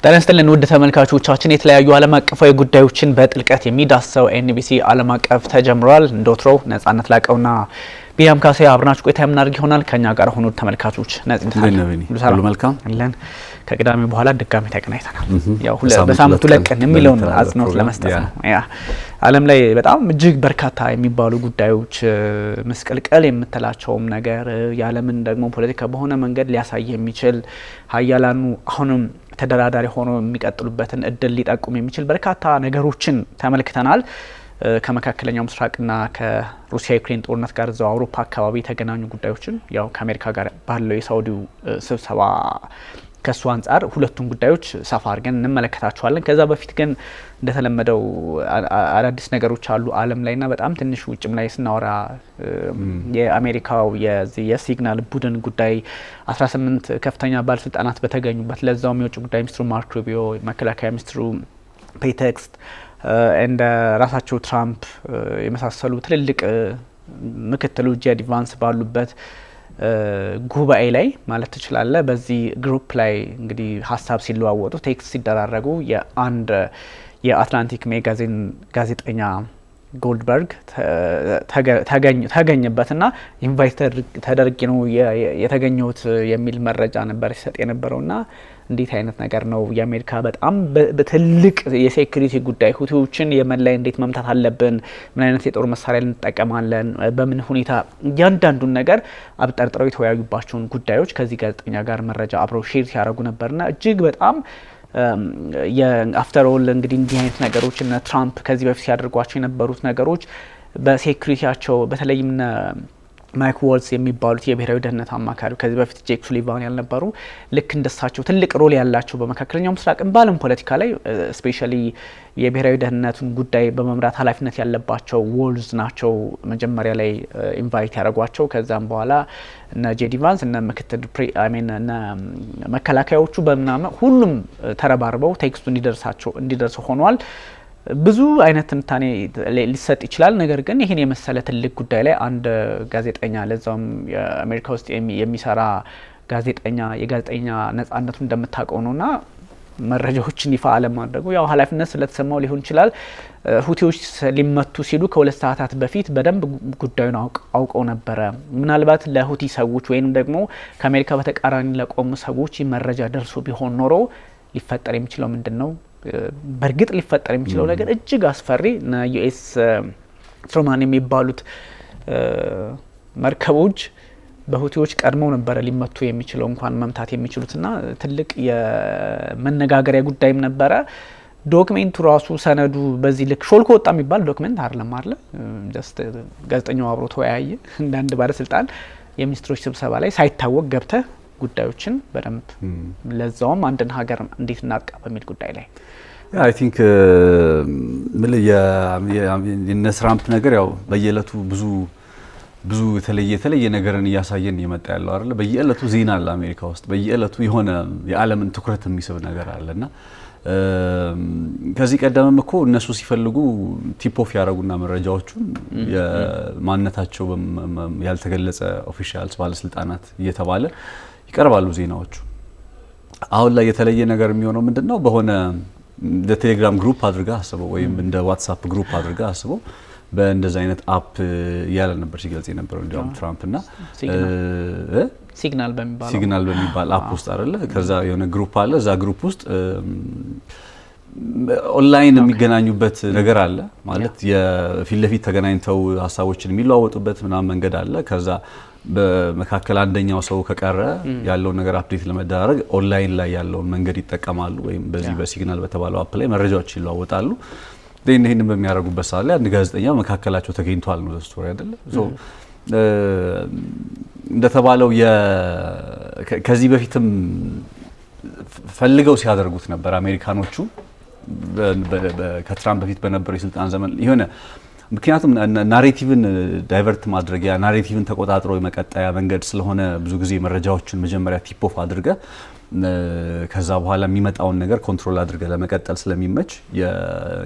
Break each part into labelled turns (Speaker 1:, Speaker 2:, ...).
Speaker 1: ጤና ይስጥልን ውድ ተመልካቾቻችን የተለያዩ ዓለም አቀፋዊ ጉዳዮችን በጥልቀት የሚዳስሰው ኤንቢሲ ዓለም አቀፍ ተጀምሯል። እንደወትሮው ነጻነት ላቀውና ቢያም ካሴ አብራናችሁ ቆይታ የምናደርግ ይሆናል። ከኛ ጋር ሆኖ ተመልካቾች
Speaker 2: ሁሉ መልካም
Speaker 1: አለን። ከቅዳሜ በኋላ ድጋሚ ተገናኝተናል። ያው በሳምንቱ ለቀን የሚለውን አጽንኦት ለመስጠት ነው። ያ ዓለም ላይ በጣም እጅግ በርካታ የሚባሉ ጉዳዮች መስቀልቀል የምትላቸውም ነገር የዓለምን ደግሞ ፖለቲካ በሆነ መንገድ ሊያሳይ የሚችል ሀያላኑ አሁንም ተደራዳሪ ሆኖ የሚቀጥሉበትን እድል ሊጠቁም የሚችል በርካታ ነገሮችን ተመልክተናል። ከመካከለኛው ምስራቅና ከሩሲያ ዩክሬን ጦርነት ጋር እዛው አውሮፓ አካባቢ የተገናኙ ጉዳዮችን ያው ከአሜሪካ ጋር ባለው የሳውዲው ስብሰባ ከሱ አንጻር ሁለቱን ጉዳዮች ሰፋ አድርገን እንመለከታቸዋለን። ከዛ በፊት ግን እንደተለመደው አዳዲስ ነገሮች አሉ ዓለም ላይና በጣም ትንሽ ውጭም ላይ ስናወራ የአሜሪካው የሲግናል ቡድን ጉዳይ 18 ከፍተኛ ባለስልጣናት በተገኙበት ለዛውም የውጭ ጉዳይ ሚኒስትሩ ማርክ ሩቢዮ፣ መከላከያ ሚኒስትሩ ፔቴክስት እንደ ራሳቸው ትራምፕ የመሳሰሉ ትልልቅ ምክትሉ ጄዲ ቫንስ ባሉበት ጉባኤ ላይ ማለት ትችላለ። በዚህ ግሩፕ ላይ እንግዲህ ሀሳብ ሲለዋወጡ ቴክስት ሲደራረጉ የአንድ የአትላንቲክ ሜጋዚን ጋዜጠኛ ጎልድበርግ ተገኘበትና ኢንቫይት ተደርጌ ነው የተገኘሁት የሚል መረጃ ነበር ሲሰጥ የነበረውና እንዴት አይነት ነገር ነው? የአሜሪካ በጣም በትልቅ የሴኩሪቲ ጉዳይ ሁቲዎችን የመን ላይ እንዴት መምታት አለብን፣ ምን አይነት የጦር መሳሪያ እንጠቀማለን፣ በምን ሁኔታ እያንዳንዱን ነገር አብጠርጥረው የተወያዩባቸውን ጉዳዮች ከዚህ ጋዜጠኛ ጋር መረጃ አብረው ሼር ሲያደርጉ ነበርና እጅግ በጣም የአፍተር ኦል እንግዲህ እንዲህ አይነት ነገሮች እና ትራምፕ ከዚህ በፊት ሲያደርጓቸው የነበሩት ነገሮች በሴኩሪቲያቸው በተለይም ማይክ ዋልስ የሚባሉት የብሔራዊ ደህንነት አማካሪ ከዚህ በፊት ጄክ ሱሊቫን ያልነበሩ ልክ እንደሳቸው ትልቅ ሮል ያላቸው በመካከለኛው ምስራቅም ባለም ፖለቲካ ላይ ስፔሻሊ የብሔራዊ ደህንነቱን ጉዳይ በመምራት ኃላፊነት ያለባቸው ዋልስ ናቸው መጀመሪያ ላይ ኢንቫይት ያደረጓቸው። ከዛም በኋላ እነ ጄዲ ቫንስ እነ ምክትል እነ መከላከያዎቹ በመናመ ሁሉም ተረባርበው ቴክስቱ እንዲደርስ ሆኗል። ብዙ አይነት ትንታኔ ሊሰጥ ይችላል። ነገር ግን ይሄን የመሰለ ትልቅ ጉዳይ ላይ አንድ ጋዜጠኛ ለዛውም የአሜሪካ ውስጥ የሚሰራ ጋዜጠኛ የጋዜጠኛ ነጻነቱ እንደምታውቀው ነውና መረጃዎችን ይፋ አለማድረጉ ያው ኃላፊነት ስለተሰማው ሊሆን ይችላል። ሁቲዎች ሊመቱ ሲሉ ከሁለት ሰዓታት በፊት በደንብ ጉዳዩን አውቀው ነበረ። ምናልባት ለሁቲ ሰዎች ወይንም ደግሞ ከአሜሪካ በተቃራኒ ለቆሙ ሰዎች መረጃ ደርሶ ቢሆን ኖሮ ሊፈጠር የሚችለው ምንድነው? በእርግጥ ሊፈጠር የሚችለው ነገር እጅግ አስፈሪ እና ዩኤስ ትሩማን የሚባሉት መርከቦች በሁቲዎች ቀድመው ነበረ ሊመቱ የሚችለው እንኳን መምታት የሚችሉትና ትልቅ የመነጋገሪያ ጉዳይም ነበረ። ዶክሜንቱ ራሱ ሰነዱ በዚህ ልክ ሾልኮ ወጣ የሚባል ዶክሜንት አይደለም አይደል? ጀስት ጋዜጠኛው አብሮ ተወያየ እንደ አንድ ባለስልጣን የሚኒስትሮች ስብሰባ ላይ ሳይታወቅ ገብተህ ጉዳዮችን በደንብ ለዛውም አንድን ሀገር እንዴት እናጥቃ በሚል ጉዳይ ላይ
Speaker 2: አይ ቲንክ የነ ትራምፕ ነገር ያው በየዕለቱ ብዙ የተለየ ነገርን እያሳየን እየመጣ ያለው አይደል? በየዕለቱ ዜና አለ አሜሪካ ውስጥ፣ በየዕለቱ የሆነ የዓለምን ትኩረት የሚስብ ነገር አለና ከዚህ ቀደምም እኮ እነሱ ሲፈልጉ ቲፕ ኦፍ ያደረጉና መረጃዎቹን የማንነታቸው ያልተገለጸ ኦፊሻልስ ባለስልጣናት እየተባለ ይቀርባሉ ዜናዎቹ። አሁን ላይ የተለየ ነገር የሚሆነው ምንድነው? በሆነ እንደ ቴሌግራም ግሩፕ አድርጋ አስበው ወይም እንደ ዋትስአፕ ግሩፕ አድርጋ አስበው በእንደዛ አይነት አፕ ያለ ነበር ሲገልጽ የነበረው እንዲያውም ትራምፕና ሲግናል በሚባል አፕ ውስጥ አይደለ? ከዛ የሆነ ግሩፕ አለ። እዛ ግሩፕ ውስጥ ኦንላይን የሚገናኙበት ነገር አለ ማለት የፊት ለፊት ተገናኝተው ሀሳቦችን የሚለዋወጡበት ምናምን መንገድ አለ። ከዛ በመካከል አንደኛው ሰው ከቀረ ያለውን ነገር አፕዴት ለመደራረግ ኦንላይን ላይ ያለውን መንገድ ይጠቀማሉ ወይም በዚህ በሲግናል በተባለው አፕ ላይ መረጃዎች ይለዋወጣሉ። ይሄንን በሚያደርጉበት ሰዓት ላይ አንድ ጋዜጠኛ መካከላቸው ተገኝቷል ነው ስቶሪ አይደለ? እንደተባለው ከዚህ በፊትም ፈልገው ሲያደርጉት ነበር አሜሪካኖቹ ከትራምፕ በፊት በነበረው የስልጣን ዘመን የሆነ ምክንያቱም ናሬቲቭን ዳይቨርት ማድረጊያ ናሬቲቭን ተቆጣጥሮ የመቀጠያ መንገድ ስለሆነ ብዙ ጊዜ መረጃዎችን መጀመሪያ ቲፕ ኦፍ አድርገ ከዛ በኋላ የሚመጣውን ነገር ኮንትሮል አድርገ ለመቀጠል ስለሚመች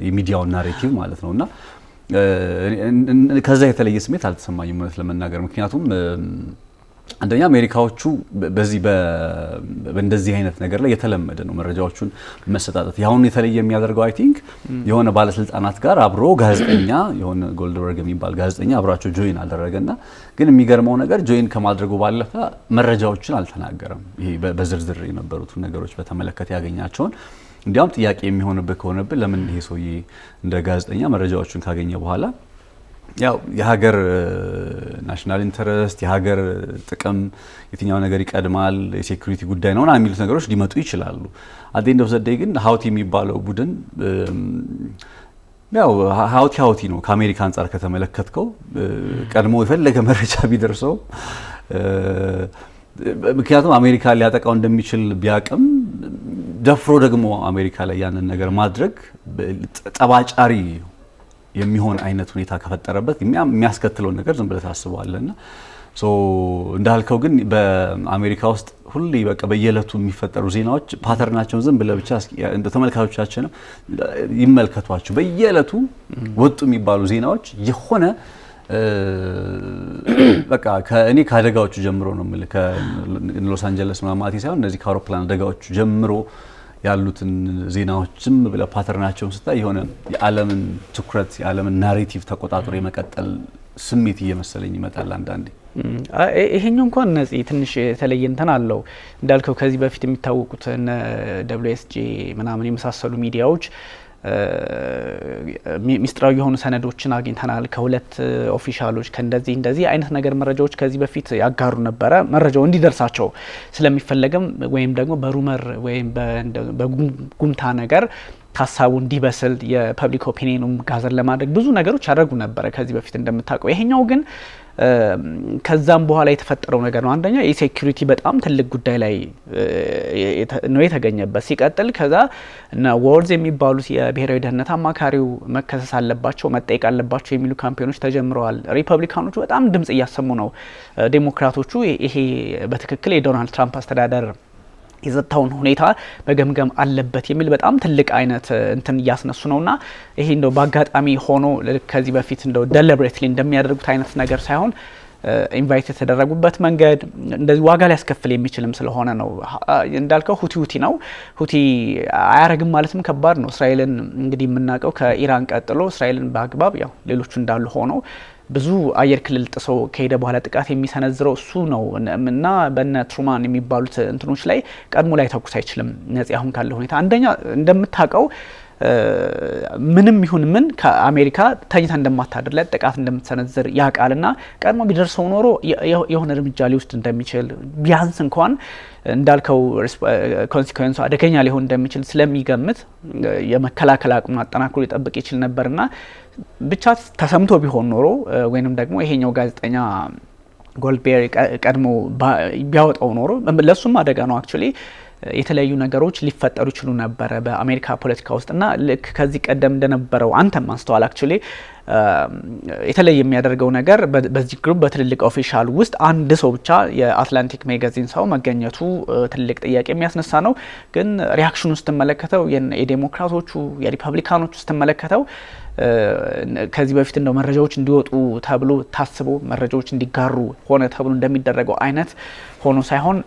Speaker 2: የሚዲያውን ናሬቲቭ ማለት ነውና ከዛ የተለየ ስሜት አልተሰማኝም ማለት ለመናገር። ምክንያቱም አንደኛ አሜሪካዎቹ በዚህ በእንደዚህ አይነት ነገር ላይ የተለመደ ነው መረጃዎቹን መሰጣጣት። ያሁን የተለየ የሚያደርገው አይ ቲንክ የሆነ ባለስልጣናት ጋር አብሮ ጋዜጠኛ የሆነ ጎልድበርግ የሚባል ጋዜጠኛ አብራቸው ጆይን አደረገና ግን የሚገርመው ነገር ጆይን ከማድረጉ ባለፈ መረጃዎችን አልተናገረም። ይሄ በዝርዝር የነበሩትን ነገሮች በተመለከተ ያገኛቸውን እንዲያውም ጥያቄ የሚሆንበት ከሆነብን ለምን ይሄ ሰውዬ እንደ ጋዜጠኛ መረጃዎችን ካገኘ በኋላ ያው የሀገር ናሽናል ኢንተረስት የሀገር ጥቅም የትኛው ነገር ይቀድማል የሴኩሪቲ ጉዳይ ነውና የሚሉት ነገሮች ሊመጡ ይችላሉ። አት ዘ ኤንድ ኦፍ ዘ ዴይ ግን ሀውቲ የሚባለው ቡድን ያው ሀውቲ ነው ከአሜሪካ አንጻር ከተመለከትከው ቀድሞ የፈለገ መረጃ ቢደርሰው ምክንያቱም አሜሪካ ሊያጠቃው እንደሚችል ቢያቅም ደፍሮ ደግሞ አሜሪካ ላይ ያንን ነገር ማድረግ ጠባጫሪ የሚሆን አይነት ሁኔታ ከፈጠረበት የሚያስከትለው ነገር ዝም ብለህ ታስበዋለህና እንዳልከው ግን በአሜሪካ ውስጥ ሁሌ በቃ በየዕለቱ የሚፈጠሩ ዜናዎች ፓተርናቸውን ዝም ብለህ ብቻ እንደ ተመልካቾቻችንም ይመልከቷቸው። በየዕለቱ ወጡ የሚባሉ ዜናዎች የሆነ በቃ ከእኔ ከአደጋዎቹ ጀምሮ ነው የምልህ ከሎስ አንጀለስ ማማቲ ሳይሆን እነዚህ ከአውሮፕላን አደጋዎቹ ጀምሮ ያሉትን ዜናዎች ዝም ብለህ ፓተርናቸውን ስታይ የሆነ የዓለምን ትኩረት የዓለምን ናሬቲቭ ተቆጣጥሮ የመቀጠል ስሜት እየመሰለኝ ይመጣል አንዳንዴ።
Speaker 1: ይሄኛው እንኳን ነዚህ ትንሽ የተለየ እንትን አለው እንዳልከው ከዚህ በፊት የሚታወቁት WSJ ምናምን የመሳሰሉ ሚዲያዎች ሚስጥራዊ የሆኑ ሰነዶችን አግኝተናል ከሁለት ኦፊሻሎች ከእንደዚህ አይነት ነገር መረጃዎች ከዚህ በፊት ያጋሩ ነበረ። መረጃው እንዲደርሳቸው ስለሚፈለግም ወይም ደግሞ በሩመር ወይም በጉምታ ነገር ሀሳቡ እንዲበስል የፐብሊክ ኦፒኒየኑም ጋዘር ለማድረግ ብዙ ነገሮች ያደርጉ ነበረ ከዚህ በፊት እንደምታውቀው። ይሄኛው ግን ከዛም በኋላ የተፈጠረው ነገር ነው። አንደኛ የሴኩሪቲ በጣም ትልቅ ጉዳይ ላይ ነው የተገኘበት። ሲቀጥል ከዛ እና ወርዝ የሚባሉት የብሔራዊ ደህንነት አማካሪው መከሰስ አለባቸው መጠየቅ አለባቸው የሚሉ ካምፔኖች ተጀምረዋል። ሪፐብሊካኖቹ በጣም ድምጽ እያሰሙ ነው። ዴሞክራቶቹ ይሄ በትክክል የዶናልድ ትራምፕ አስተዳደር የጸጥታውን ሁኔታ በገምገም አለበት የሚል በጣም ትልቅ አይነት እንትን እያስነሱ ነውና ይሄ እንደው በአጋጣሚ ሆኖ ከዚህ በፊት እንደው ደሊብሬትሊ እንደሚያደርጉት አይነት ነገር ሳይሆን ኢንቫይት የተደረጉበት መንገድ እንደዚህ ዋጋ ሊያስከፍል የሚችልም ስለሆነ ነው። እንዳልከው ሁቲ ነው። ሁቲ አያረግም ማለትም ከባድ ነው። እስራኤልን እንግዲህ የምናውቀው ከኢራን ቀጥሎ እስራኤልን በአግባብ ያው ሌሎቹ እንዳሉ ሆኖ ብዙ አየር ክልል ጥሶ ከሄደ በኋላ ጥቃት የሚሰነዝረው እሱ ነው እና በነ ትሩማን የሚባሉት እንትኖች ላይ ቀድሞ ላይ ተኩስ አይችልም ነፂ አሁን ካለ ሁኔታ። አንደኛ እንደምታውቀው ምንም ይሁን ምን ከአሜሪካ ተኝታ እንደማታደር ላይ ጥቃት እንደምትሰነዝር ያቃልና ቀድሞ ቢደርሰው ኖሮ የሆነ እርምጃ ሊወስድ እንደሚችል ቢያንስ እንኳን እንዳልከው ኮንሲኩዌንሱ አደገኛ ሊሆን እንደሚችል ስለሚገምት የመከላከል አቅሙን አጠናክሮ ሊጠብቅ ይችል ነበርና ብቻ ተሰምቶ ቢሆን ኖሮ ወይንም ደግሞ ይሄኛው ጋዜጠኛ ጎልድቤሪ ቀድሞ ቢያወጣው ኖሮ ለሱም አደጋ ነው። አክቹሊ የተለያዩ ነገሮች ሊፈጠሩ ይችሉ ነበረ በአሜሪካ ፖለቲካ ውስጥና ልክ ከዚህ ቀደም እንደነበረው አንተም ማስተዋል አክቹሊ የተለየ የሚያደርገው ነገር በዚህ ግሩፕ በትልልቅ ኦፊሻል ውስጥ አንድ ሰው ብቻ የአትላንቲክ ማጋዚን ሰው መገኘቱ ትልቅ ጥያቄ የሚያስነሳ ነው። ግን ሪአክሽኑ ስትመለከተው የዴሞክራቶቹ የሪፐብሊካኖቹ ስትመለከተው ከዚህ በፊት እንደው መረጃዎች እንዲወጡ ተብሎ ታስቦ መረጃዎች እንዲጋሩ ሆነ ተብሎ እንደሚደረገው አይነት ሆኖ ሳይሆን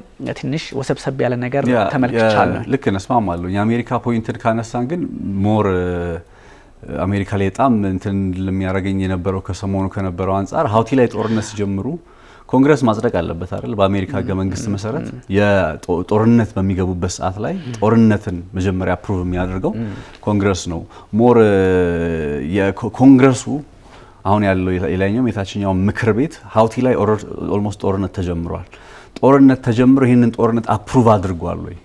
Speaker 1: ትንሽ ወሰብሰብ ያለ ነገር ተመልክቻለሁ።
Speaker 2: ልክ ነስማማለሁ። የአሜሪካ ፖይንትን ካነሳን ግን ሞር አሜሪካ ላይ በጣም እንትን ለሚያረጋኝ የነበረው ከሰሞኑ ከነበረው አንፃር ሀውቲ ላይ ጦርነት ሲጀምሩ ኮንግረስ ማጽደቅ አለበት አይደል? በአሜሪካ ህገ መንግስት መሰረት የጦርነት በሚገቡበት ሰዓት ላይ ጦርነትን መጀመሪያ አፕሩቭ የሚያደርገው ኮንግረስ ነው። ሞር የኮንግረሱ አሁን ያለው የላይኛው የታችኛው ምክር ቤት ሀውቲ ላይ ኦልሞስት ጦርነት ተጀምሯል። ጦርነት ተጀምሮ ይሄንን ጦርነት አፕሩቭ አድርጓል ወይ?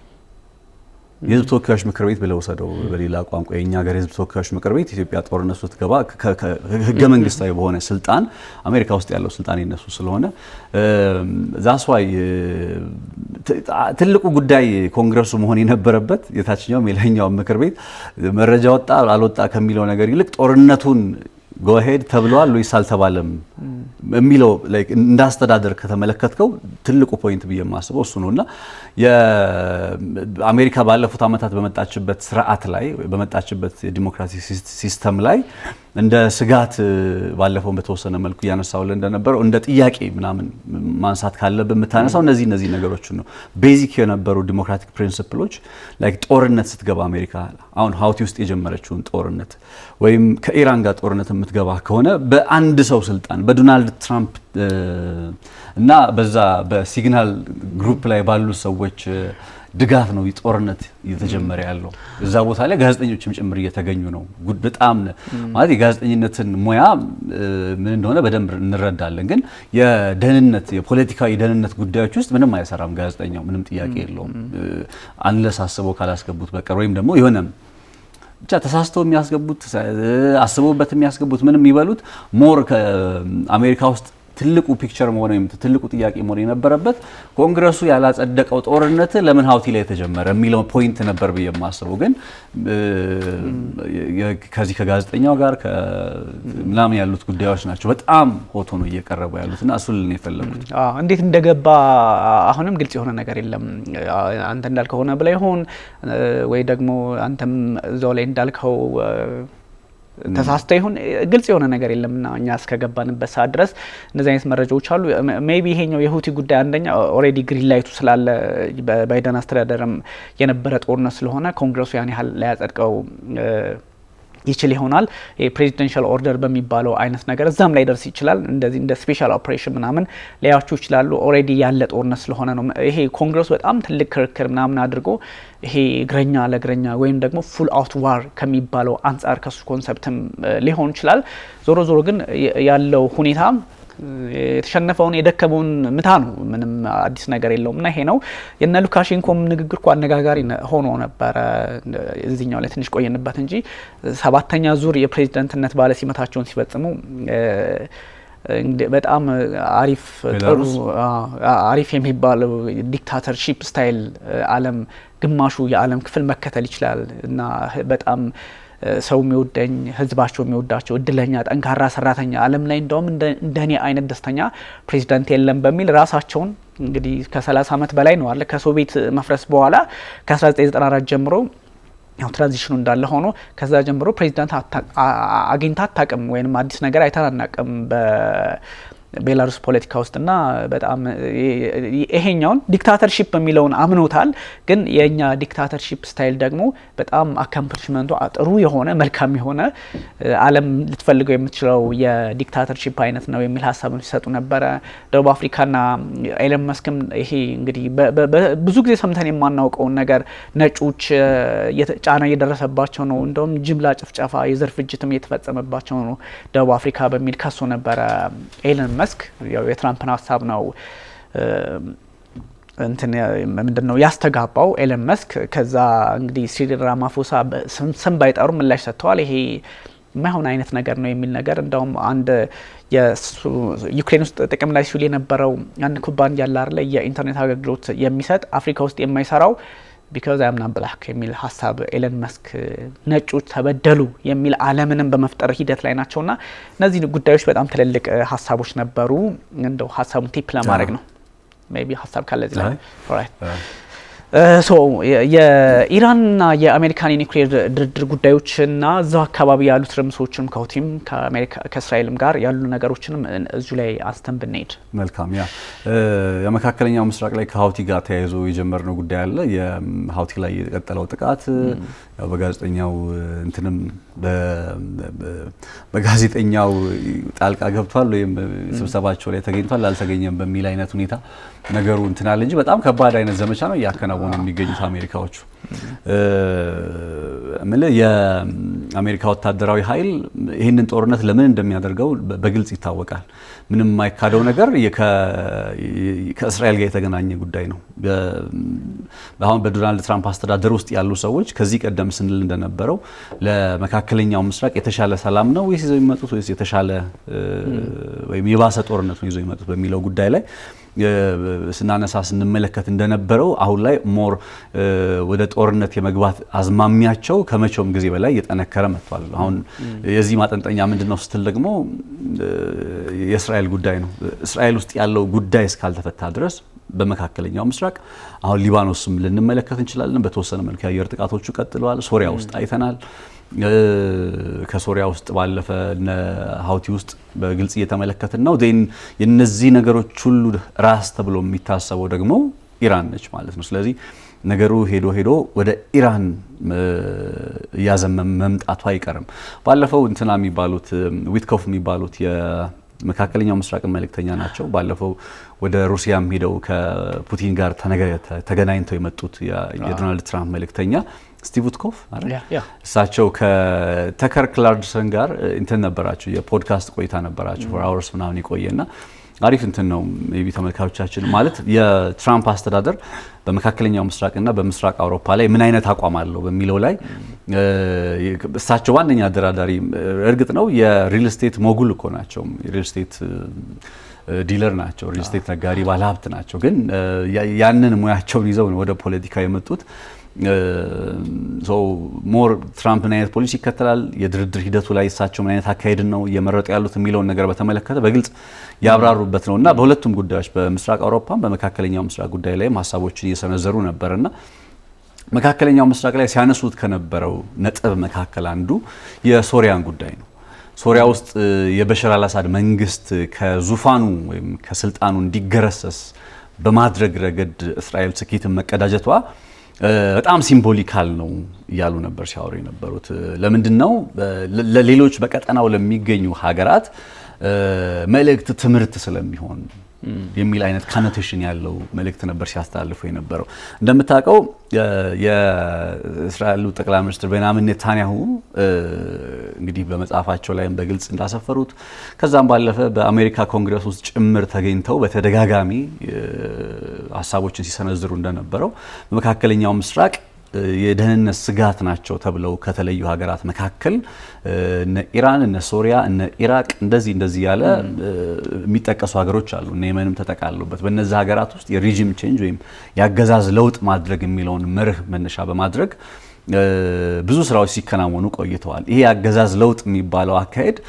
Speaker 2: የህዝብ ተወካዮች ምክር ቤት ብለው ወሰደው በሌላ ቋንቋ የኛ ሀገር የህዝብ ተወካዮች ምክር ቤት ኢትዮጵያ ጦርነት ስትገባ ህገ መንግስታዊ በሆነ ስልጣን አሜሪካ ውስጥ ያለው ስልጣን የነሱ ስለሆነ ዛስዋይ ትልቁ ጉዳይ ኮንግረሱ መሆን የነበረበት የታችኛው የላይኛው ምክር ቤት መረጃ ወጣ አልወጣ ከሚለው ነገር ይልቅ ጦርነቱን ጎሄድ ተብሏል ወይስ አልተባለም የሚለው ላይክ እንዳስተዳደር ከተመለከትከው ትልቁ ፖይንት ብዬ የማስበው እሱ ነውና የአሜሪካ ባለፉት አመታት በመጣችበት ስርዓት ላይ በመጣችበት የዲሞክራሲ ሲስተም ላይ እንደ ስጋት ባለፈው በተወሰነ መልኩ ያነሳውልን እንደነበረው እንደ ጥያቄ ምናምን ማንሳት ካለብን የምታነሳው እነዚህ ነገሮችን ነው። ቤዚክ የነበሩ ዲሞክራቲክ ፕሪንሲፕሎች ላይክ ጦርነት ስትገባ አሜሪካ አሁን ሀውቲ ውስጥ የጀመረችውን ጦርነት ወይም ከኢራን ጋር ጦርነት የምትገባ ከሆነ በአንድ ሰው ስልጣን በዶናልድ ትራምፕ እና በዛ በሲግናል ግሩፕ ላይ ባሉ ሰዎች ድጋፍ ነው ጦርነት እየተጀመረ ያለው። እዛ ቦታ ላይ ጋዜጠኞችም ጭምር እየተገኙ ነው። በጣም ማለት የጋዜጠኝነትን ሙያ ምን እንደሆነ በደንብ እንረዳለን። ግን የደህንነት የፖለቲካዊ የደህንነት ጉዳዮች ውስጥ ምንም አይሰራም ጋዜጠኛው፣ ምንም ጥያቄ የለውም አንለስ አስበው ካላስገቡት በቀር ወይም ደግሞ የሆነ ብቻ ተሳስተው የሚያስገቡት አስበውበት የሚያስገቡት ምንም ይበሉት ሞር ከአሜሪካ ውስጥ ትልቁ ፒክቸር መሆን ወይም ትልቁ ጥያቄ መሆን የነበረበት ኮንግረሱ ያላጸደቀው ጦርነት ለምን ሀውቲ ላይ ተጀመረ የሚለው ፖይንት ነበር ብዬ የማስበው። ግን ከዚህ ከጋዜጠኛው ጋር ምናምን ያሉት ጉዳዮች ናቸው በጣም ሆቶ ነው እየቀረቡ ያሉትና እሱን ልኔ የፈለጉት
Speaker 1: እንዴት እንደገባ አሁንም ግልጽ የሆነ ነገር የለም። አንተ እንዳልከው ሆነ ብላ ይሆን ወይ ደግሞ አንተም እዛው ላይ እንዳልከው ተሳስተ ይሁን ግልጽ የሆነ ነገር የለምና እኛ እስከገባንበት ሰዓት ድረስ እንደዚህ አይነት መረጃዎች አሉ። ሜቢ ይሄኛው የሁቲ ጉዳይ አንደኛ ኦሬዲ ግሪን ላይቱ ስላለ ባይደን አስተዳደርም የነበረ ጦርነት ስለሆነ ኮንግረሱ ያን ያህል ላያጸድቀው ይችል ይሆናል። የፕሬዚደንሻል ኦርደር በሚባለው አይነት ነገር እዛም ላይ ደርስ ይችላል። እንደዚህ እንደ ስፔሻል ኦፕሬሽን ምናምን ሊያዩቸው ይችላሉ። ኦሬዲ ያለ ጦርነት ስለሆነ ነው። ይሄ ኮንግረስ በጣም ትልቅ ክርክር ምናምን አድርጎ ይሄ እግረኛ ለእግረኛ ወይም ደግሞ ፉል አውት ዋር ከሚባለው አንጻር ከሱ ኮንሰፕትም ሊሆን ይችላል። ዞሮ ዞሮ ግን ያለው ሁኔታ የተሸነፈውን የደከመውን ምታ ነው። ምንም አዲስ ነገር የለውም እና ይሄ ነው። የነ ሉካሼንኮም ንግግር እኮ አነጋጋሪ ሆኖ ነበረ። እዚህኛው ላይ ትንሽ ቆየንበት እንጂ 7ኛ ዙር የፕሬዝዳንትነት ባለ ሲመታቸውን ሲፈጽሙ በጣም አሪፍ ጥሩ አሪፍ የሚባለው ዲክታተርሺፕ ስታይል ዓለም ግማሹ የዓለም ክፍል መከተል ይችላል እና በጣም ሰው የሚወደኝ ህዝባቸው የሚወዳቸው እድለኛ ጠንካራ ሰራተኛ ዓለም ላይ እንደውም እንደኔ አይነት ደስተኛ ፕሬዝዳንት የለም በሚል ራሳቸውን እንግዲህ ከ30 ዓመት በላይ ነው አለ ከሶቪየት መፍረስ በኋላ ከ1994 ጀምሮ ያው ትራንዚሽኑ እንዳለ ሆኖ ከዛ ጀምሮ ፕሬዝዳንት አግኝታ አታውቅም ወይንም አዲስ ነገር አይተናናቅም ቤላሩስ ፖለቲካ ውስጥና በጣም ይሄኛውን ዲክታተርሺፕ በሚለውን አምኖታል። ግን የኛ ዲክታተርሺፕ ስታይል ደግሞ በጣም አካምፕሊሽመንቱ ጥሩ የሆነ መልካም የሆነ ዓለም ልትፈልገው የምትችለው የዲክታተርሺፕ አይነት ነው የሚል ሀሳብም ሲሰጡ ነበረ። ደቡብ አፍሪካና ኤለን መስክም ይሄ እንግዲህ ብዙ ጊዜ ሰምተን የማናውቀውን ነገር ነጮች ጫና እየደረሰባቸው ነው፣ እንደውም ጅምላ ጭፍጨፋ የዘር ፍጅትም እየተፈጸመባቸው ነው ደቡብ አፍሪካ በሚል ከሶ ነበረ ኤለን መስክ። ያው የትራምፕን ሀሳብ ነው እንትን ምንድነው ያስተጋባው ኤለን መስክ። ከዛ እንግዲህ ሲሪል ራማፎሳ ስም ባይጠሩ ምላሽ ሰጥተዋል። ይሄ የማይሆን አይነት ነገር ነው የሚል ነገር እንደውም አንድ የዩክሬን ውስጥ ጥቅም ላይ ሲውል የነበረው አንድ ኩባንያ ያለ አይደል የኢንተርኔት አገልግሎት የሚሰጥ አፍሪካ ውስጥ የማይሰራው because I am not black የሚል ሀሳብ ኤለን መስክ ነጮች ተበደሉ የሚል ዓለምንም በመፍጠር ሂደት ላይ ናቸውና እነዚህ ጉዳዮች በጣም ትልልቅ ሀሳቦች ነበሩ። እንደው ሀሳቡን ቲፕ ለማድረግ ነው ሜቢ ሀሳብ ካለ እዚህ ላይ ኦልራይት ሶ የኢራንና የአሜሪካን የኒውክሌር ድርድር ጉዳዮችና እዛው አካባቢ ያሉ ትርምሶችንም ከሁቲም ከእስራኤልም ጋር ያሉ ነገሮችንም እዚሁ ላይ አንስተን ብንሄድ መልካም።
Speaker 2: የመካከለኛው ምስራቅ ላይ ከሁቲ ጋር ተያይዞ የጀመርነው ጉዳይ አለ። የሁቲ ላይ የቀጠለው ጥቃት ያው በጋዜጠኛው እንትንም በጋዜጠኛው ጣልቃ ገብቷል ወይም ስብሰባቸው ላይ ተገኝቷል አልተገኘም በሚል አይነት ሁኔታ ነገሩ እንትናል እንጂ በጣም ከባድ አይነት ዘመቻ ነው ያከናወኑ የሚገኙት አሜሪካዎቹ። የአሜሪካ ወታደራዊ ኃይል ይህንን ጦርነት ለምን እንደሚያደርገው በግልጽ ይታወቃል። ምንም የማይካደው ነገር ከእስራኤል ጋር የተገናኘ ጉዳይ ነው። አሁን በዶናልድ ትራምፕ አስተዳደር ውስጥ ያሉ ሰዎች ከዚህ ቀደም ስንል እንደነበረው ለመካከለኛው ምስራቅ የተሻለ ሰላም ነው ወይስ ይዘው የሚመጡት ወይስ የተሻለ ወይም የባሰ ጦርነት ነው ይዘው የሚመጡት በሚለው ጉዳይ ላይ ስናነሳ ስንመለከት እንደነበረው አሁን ላይ ሞር ወደ ጦርነት የመግባት አዝማሚያቸው ከመቼውም ጊዜ በላይ እየጠነከረ መጥቷል። አሁን የዚህ ማጠንጠኛ ምንድነው ስትል ደግሞ የእስራኤል ጉዳይ ነው። እስራኤል ውስጥ ያለው ጉዳይ እስካልተፈታ ድረስ በመካከለኛው ምስራቅ አሁን ሊባኖስም ልንመለከት እንችላለን። በተወሰነ መልኩ የአየር ጥቃቶቹ ቀጥለዋል። ሶሪያ ውስጥ አይተናል። ከሶሪያ ውስጥ ባለፈ እነ ሀውቲ ውስጥ በግልጽ እየተመለከትን ነው። የነዚህ ነገሮች ሁሉ ራስ ተብሎ የሚታሰበው ደግሞ ኢራን ነች ማለት ነው። ስለዚህ ነገሩ ሄዶ ወደ ኢራን ያዘመም መምጣቱ አይቀርም። ባለፈው እንትና የሚባሉት ዊትኮፍ የሚባሉት የመካከለኛው ምስራቅ መልእክተኛ ናቸው። ባለፈው ወደ ሩሲያም ሄደው ከፑቲን ጋር ተገናኝተው የመጡት የዶናልድ ትራምፕ መልእክተኛ ስቲቭ ዊትኮፍ አይደል? እሳቸው ከተከር ክላርክሰን ጋር እንትን ነበራቸው፣ የፖድካስት ቆይታ ነበራቸው ፎር አወርስ ምናምን የቆየና አሪፍ እንትን ነው። ሜቢ ተመልካቾቻችን ማለት የትራምፕ አስተዳደር በመካከለኛው ምስራቅና በምስራቅ አውሮፓ ላይ ምን አይነት አቋም አለው በሚለው ላይ እሳቸው ዋነኛ አደራዳሪ፣ እርግጥ ነው የሪል ስቴት ሞጉል እኮ ናቸው፣ የሪል ስቴት ዲለር ናቸው፣ ሪል ስቴት ነጋዴ ባለሀብት ናቸው። ግን ያንን ሙያቸውን ይዘው ነው ወደ ፖለቲካ የመጡት። ሞር ትራምፕ ምን አይነት ፖሊሲ ይከተላል፣ የድርድር ሂደቱ ላይ እሳቸው ምን አይነት አካሄድን ነው እየመረጡ ያሉት የሚለውን ነገር በተመለከተ በግልጽ ያብራሩበት ነው እና በሁለቱም ጉዳዮች በምስራቅ አውሮፓም በመካከለኛው ምስራቅ ጉዳይ ላይ ሀሳቦችን እየሰነዘሩ ነበርና መካከለኛው ምስራቅ ላይ ሲያነሱት ከነበረው ነጥብ መካከል አንዱ የሶሪያን ጉዳይ ነው። ሶሪያ ውስጥ የበሽር አልአሳድ መንግስት ከዙፋኑ ወይም ከስልጣኑ እንዲገረሰስ በማድረግ ረገድ እስራኤል ስኬትን መቀዳጀቷ በጣም ሲምቦሊካል ነው እያሉ ነበር ሲያወሩ የነበሩት። ለምንድነው ለሌሎች በቀጠናው ለሚገኙ ሀገራት መልእክት ትምህርት ስለሚሆን የሚል አይነት ካኖቴሽን ያለው መልእክት ነበር ሲያስተላልፉ የነበረው። እንደምታውቀው የእስራኤሉ ጠቅላይ ሚኒስትር ቤንያሚን ኔታንያሁ እንግዲህ በመጽሐፋቸው ላይም በግልጽ እንዳሰፈሩት ከዛም ባለፈ በአሜሪካ ኮንግረስ ውስጥ ጭምር ተገኝተው በተደጋጋሚ ሀሳቦችን ሲሰነዝሩ እንደነበረው በመካከለኛው ምስራቅ የደህንነት ስጋት ናቸው ተብለው ከተለዩ ሀገራት መካከል እነ ኢራን፣ እነ ሶሪያ፣ እነ ኢራቅ እንደዚህ ያለ የሚጠቀሱ ሀገሮች አሉ። እነ የመንም ተጠቃሉበት። በእነዚህ ሀገራት ውስጥ የሪጂም ቼንጅ ወይም የአገዛዝ ለውጥ ማድረግ የሚለውን መርህ መነሻ በማድረግ ብዙ ስራዎች ሲከናወኑ ቆይተዋል። ይሄ የአገዛዝ ለውጥ የሚባለው አካሄድ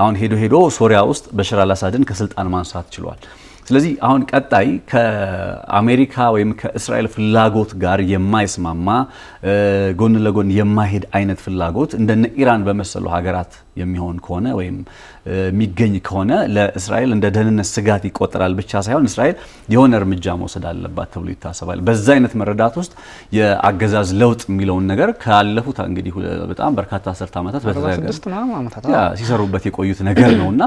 Speaker 2: አሁን ሄዶ ሶሪያ ውስጥ በሽር አልአሳድን ከስልጣን ማንሳት ችሏል። ስለዚህ አሁን ቀጣይ ከአሜሪካ ወይም ከእስራኤል ፍላጎት ጋር የማይስማማ ጎን ለጎን የማይሄድ አይነት ፍላጎት እንደነ ኢራን በመሰሉ ሀገራት የሚሆን ከሆነ ወይም የሚገኝ ከሆነ ለእስራኤል እንደ ደህንነት ስጋት ይቆጠራል ብቻ ሳይሆን እስራኤል የሆነ እርምጃ መውሰድ አለባት ተብሎ ይታሰባል። በዛ አይነት መረዳት ውስጥ የአገዛዝ ለውጥ የሚለውን ነገር ካለፉት እንግዲህ በጣም በርካታ አስርት ዓመታት ሲሰሩበት የቆዩት ነገር ነውና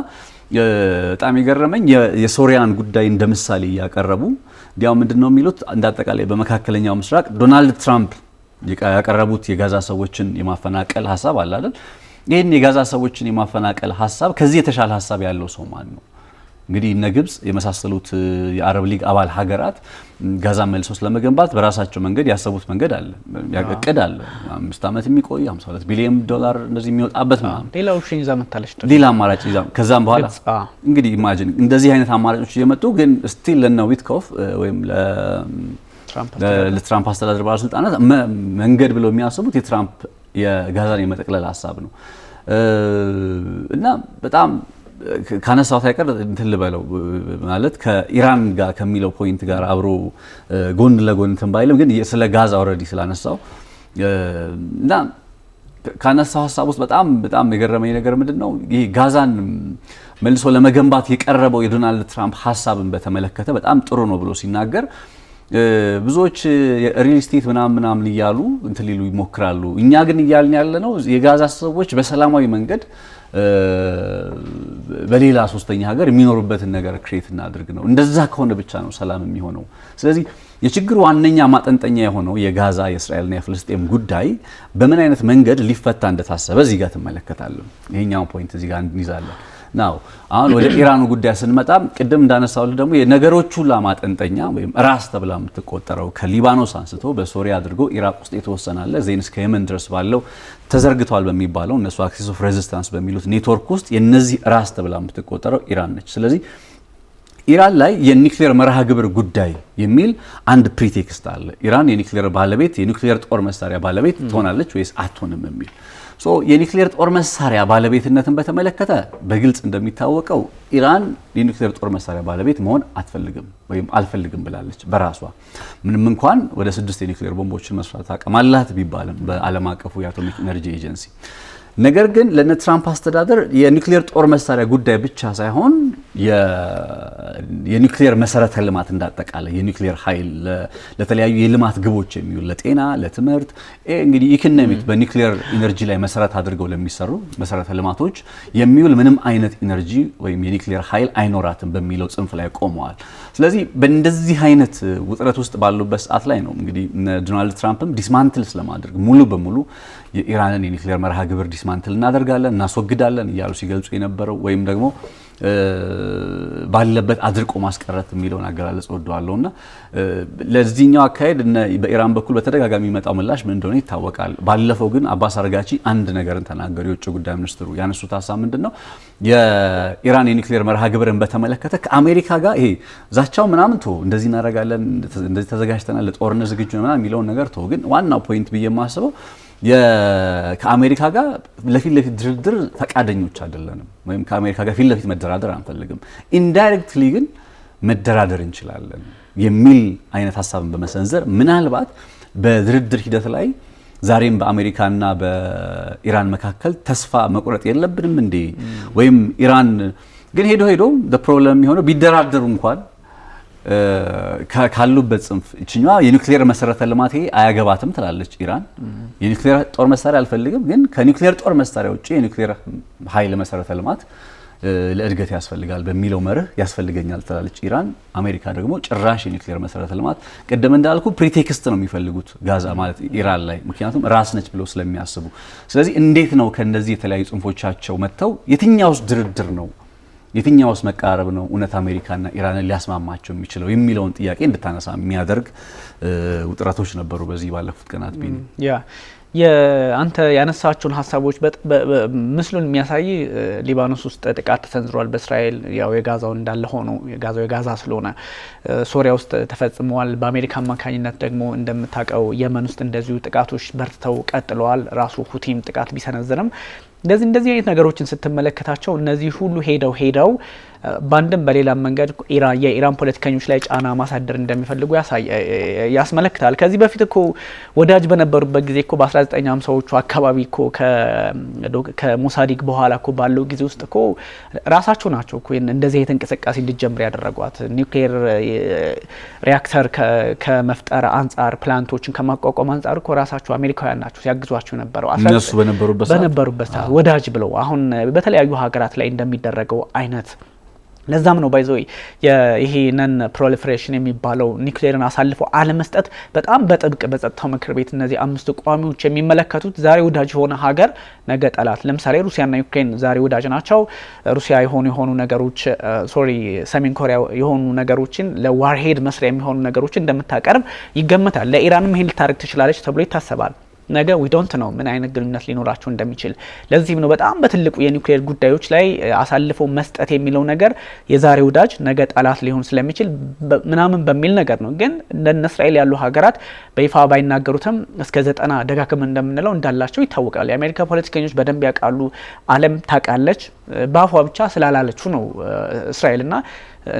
Speaker 2: በጣም የገረመኝ የሶሪያን ጉዳይ እንደ ምሳሌ እያቀረቡ እንዲያው ምንድነው የሚሉት እንዳጠቃላይ በመካከለኛው ምስራቅ ዶናልድ ትራምፕ ያቀረቡት የጋዛ ሰዎችን የማፈናቀል ሀሳብ አለ አይደል? ይህን የጋዛ ሰዎችን የማፈናቀል ሀሳብ ከዚህ የተሻለ ሀሳብ ያለው ሰው ማን ነው? እንግዲህ እነ ግብጽ የመሳሰሉት የአረብ ሊግ አባል ሀገራት ጋዛ መልሶ ለመገንባት በራሳቸው መንገድ ያሰቡት መንገድ አለ፣ ያቀድ አለ። 5 ዓመት የሚቆይ 52 ቢሊዮን ዶላር እንደዚህ የሚወጣበት ማለት
Speaker 1: ሌላው ሽኝ ዘመታለች
Speaker 2: ሌላ አማራጭ ይዛ ከዛም በኋላ እንግዲህ ኢማጂን እንደዚህ አይነት አማራጮች እየመጡ ግን ስቲል ለነ ዊትኮፍ ወይም ለትራምፕ አስተዳደር ባለስልጣናት መንገድ ብለው የሚያስቡት የትራምፕ የጋዛን የመጠቅለል ሀሳብ ነው እና በጣም ካነሳውት አይቀር እንትን ልበለው ማለት ከኢራን ጋር ከሚለው ፖይንት ጋር አብሮ ጎን ለጎን እንትን ባይልም ግን ስለ ጋዛ ኦልሬዲ ስላነሳው እና ካነሳው ሀሳብ ውስጥ በጣም የገረመኝ ነገር ምንድነው ይሄ ጋዛን መልሶ ለመገንባት የቀረበው የዶናልድ ትራምፕ ሀሳብን በተመለከተ በጣም ጥሩ ነው ብሎ ሲናገር ብዙዎች ሪል ስቴት ምናምን እያሉ እንትን ሊሉ ይሞክራሉ። እኛ ግን እያልን ያለ ነው የጋዛ ሰዎች በሰላማዊ መንገድ በሌላ ሶስተኛ ሀገር የሚኖሩበትን ነገር ክሬት እናድርግ ነው። እንደዛ ከሆነ ብቻ ነው ሰላም የሚሆነው። ስለዚህ የችግሩ ዋነኛ ማጠንጠኛ የሆነው የጋዛ የእስራኤልና የፍልስጤም ጉዳይ በምን አይነት መንገድ ሊፈታ እንደታሰበ እዚህ ጋር ተመለከታለሁ። ይሄኛው ፖይንት እዚህ ጋር እንይዛለን። ናው አሁን ወደ ኢራኑ ጉዳይ ስንመጣ ቅድም እንዳነሳውልህ ደግሞ የነገሮቹ ሁሉ ማጠንጠኛ ወይም ራስ ተብላ የምትቆጠረው ከሊባኖስ አንስቶ በሶሪያ አድርጎ ኢራቅ ውስጥ የተወሰናለ ዜን እስከ የመን ድረስ ባለው ተዘርግቷል በሚባለው እነሱ አክሲስ ኦፍ ሬዚስታንስ በሚሉት ኔትወርክ ውስጥ የነዚህ ራስ ተብላ የምትቆጠረው ኢራን ነች። ስለዚህ ኢራን ላይ የኒውክሌር መርሃ ግብር ጉዳይ የሚል አንድ ፕሪቴክስት አለ። ኢራን የኒውክሌር ባለቤት የኒውክሌር ጦር መሳሪያ ባለቤት ትሆናለች ወይስ አትሆንም የሚል የኒውክሌር ጦር መሳሪያ ባለቤትነትን በተመለከተ በግልጽ እንደሚታወቀው ኢራን የኒውክሌር ጦር መሳሪያ ባለቤት መሆን አትፈልግም ወይም አልፈልግም ብላለች በራሷ። ምንም እንኳን ወደ 6 የኒውክሌር ቦምቦችን መስራት አቅም አላት ቢባልም በዓለም አቀፉ የአቶሚክ ኤነርጂ ኤጀንሲ። ነገር ግን ለነ ትራምፕ አስተዳደር የኒውክሌር ጦር መሳሪያ ጉዳይ ብቻ ሳይሆን የኒውክሌር መሰረተ ልማት እንዳጠቃላይ የኒውክሌር ኃይል ለተለያዩ የልማት ግቦች የሚውል ለጤና፣ ለትምህርት እንግዲህ ኢኮኖሚክ በኒውክሌር ኢነርጂ ላይ መሰረት አድርገው ለሚሰሩ መሰረተ ልማቶች የሚውል ምንም አይነት ኢነርጂ ወይም የኒውክሌር ኃይል አይኖራትም በሚለው ጽንፍ ላይ ቆመዋል። ስለዚህ በእንደዚህ አይነት ውጥረት ውስጥ ባሉበት ሰዓት ላይ ነው እንግዲህ ዶናልድ ትራምፕም ዲስማንትል ስለማድረግ ሙሉ በሙሉ የኢራንን የኒውክሌር መርሃ ግብር ዲስማንትል እናደርጋለን እናስወግዳለን እያሉ ሲገልጹ የነበረው ወይም ደግሞ ባለበት አድርቆ ማስቀረት የሚለውን አገላለጽ ወደዋለሁና ለዚህኛው አካሄድ በኢራን በኩል በተደጋጋሚ የሚመጣው ምላሽ ምን እንደሆነ ይታወቃል። ባለፈው ግን አባስ አርጋቺ አንድ ነገርን ተናገሩ። የውጭ ጉዳይ ሚኒስትሩ ያነሱት ሀሳብ ምንድነው? የኢራን የኒውክሌር መርሃ ግብርን በተመለከተ ከአሜሪካ ጋር ይሄ ዛቻው ምናምን ተው፣ እንደዚህ እናደርጋለን፣ እንደዚህ ተዘጋጅተናል፣ ለጦርነት ዝግጁ ነን የሚለውን ነገር ተው። ግን ዋናው ፖይንት ብዬ የማስበው ከአሜሪካ ጋር ለፊት ለፊት ድርድር ፈቃደኞች አይደለንም፣ ወይም ከአሜሪካ ጋር ፊት ለፊት መደራደር አንፈልግም፣ ኢንዳይሬክትሊ ግን መደራደር እንችላለን የሚል አይነት ሀሳብን በመሰንዘር ምናልባት በድርድር ሂደት ላይ ዛሬም በአሜሪካና በኢራን መካከል ተስፋ መቁረጥ የለብንም እንዴ? ወይም ኢራን ግን ሄዶ ፕሮብለም የሚሆነው ቢደራደሩ እንኳን ካሉበት ጽንፍ እችኛዋ የኒውክሌር መሰረተ ልማት አያገባትም ትላለች ኢራን። የኒውክሌር ጦር መሳሪያ አልፈልግም፣ ግን ከኒውክሌር ጦር መሳሪያ ውጪ የኒውክሌር ኃይል መሰረተ ልማት ለእድገት ያስፈልጋል በሚለው መርህ ያስፈልገኛል ትላለች ኢራን። አሜሪካ ደግሞ ጭራሽ የኒውክሌር መሰረተ ልማት ቅድም እንዳልኩ ፕሪቴክስት ነው የሚፈልጉት ጋዛ ማለት ኢራን ላይ፣ ምክንያቱም ራስ ነች ብለው ስለሚያስቡ። ስለዚህ እንዴት ነው ከነዚህ የተለያዩ ጽንፎቻቸው መጥተው የትኛውስ ድርድር ነው የትኛውስ መቃረብ ነው እውነት አሜሪካና ኢራንን ሊያስማማቸው የሚችለው የሚለውን ጥያቄ እንድታነሳ የሚያደርግ ውጥረቶች ነበሩ በዚህ ባለፉት ቀናት። ቢኒ
Speaker 1: አንተ ያነሳቸውን ሀሳቦች ምስሉን የሚያሳይ ሊባኖስ ውስጥ ጥቃት ተሰንዝሯል በእስራኤል። ያው የጋዛው እንዳለ ሆኖ የጋዛ ስለሆነ ሶሪያ ውስጥ ተፈጽመዋል። በአሜሪካ አማካኝነት ደግሞ እንደምታውቀው የመን ውስጥ እንደዚሁ ጥቃቶች በርትተው ቀጥለዋል። ራሱ ሁቲም ጥቃት ቢሰነዝርም እንደዚህ አይነት ነገሮችን ስትመለከታቸው እነዚህ ሁሉ ሄደው ባንድም በሌላ መንገድ የኢራን ፖለቲከኞች ላይ ጫና ማሳደር እንደሚፈልጉ ያስመለክታል። ከዚህ በፊት እኮ ወዳጅ በነበሩበት ጊዜ እኮ በ1950ዎቹ አካባቢ እኮ ከሞሳዲክ በኋላ እኮ ባለው ጊዜ ውስጥ እኮ ራሳቸው ናቸው እኮ እንደዚህ አይነት እንቅስቃሴ እንዲጀምር ያደረጓት። ኒውክሌር ሪያክተር ከመፍጠር አንጻር ፕላንቶችን ከማቋቋም አንጻር እኮ ራሳቸው አሜሪካውያን ናቸው ሲያግዟቸው ነበረው
Speaker 2: እነሱ በነበሩበት
Speaker 1: ሰዓት ወዳጅ ብለው አሁን በተለያዩ ሀገራት ላይ እንደሚደረገው አይነት። ለዛም ነው ባይዘው ይሄ ነን ፕሮሊፌሬሽን የሚባለው ኒውክሌርን አሳልፎ አለመስጠት በጣም በጥብቅ በጸጥታው ምክር ቤት እነዚህ 5 ቋሚዎች የሚመለከቱት። ዛሬ ወዳጅ የሆነ ሀገር ነገ ጠላት። ለምሳሌ ሩሲያና ዩክሬን ዛሬ ወዳጅ ናቸው። ሩሲያ የሆኑ ነገሮች ሰሜን ኮሪያ የሆኑ ነገሮችን ለዋርሄድ መስሪያ የሚሆኑ ነገሮችን እንደምታቀርብ ይገመታል። ለኢራንም ይሄን ልታደርግ ትችላለች ተብሎ ይታሰባል። ነገ ዊ ዶንት ነው ምን አይነት ግንኙነት ሊኖራቸው እንደሚችል። ለዚህም ነው በጣም በትልቁ የኒውክሌር ጉዳዮች ላይ አሳልፈው መስጠት የሚለው ነገር የዛሬ ወዳጅ ነገ ጠላት ሊሆን ስለሚችል ምናምን በሚል ነገር ነው። ግን እንደ እስራኤል ያሉ ሀገራት በይፋ ባይናገሩትም እስከ 90 ደጋግመን እንደምንለው እንዳላቸው ይታወቃል። የአሜሪካ ፖለቲከኞች በደንብ ያውቃሉ። ዓለም ታውቃለች። በአፏ ብቻ ስላላለችው ነው እስራኤልና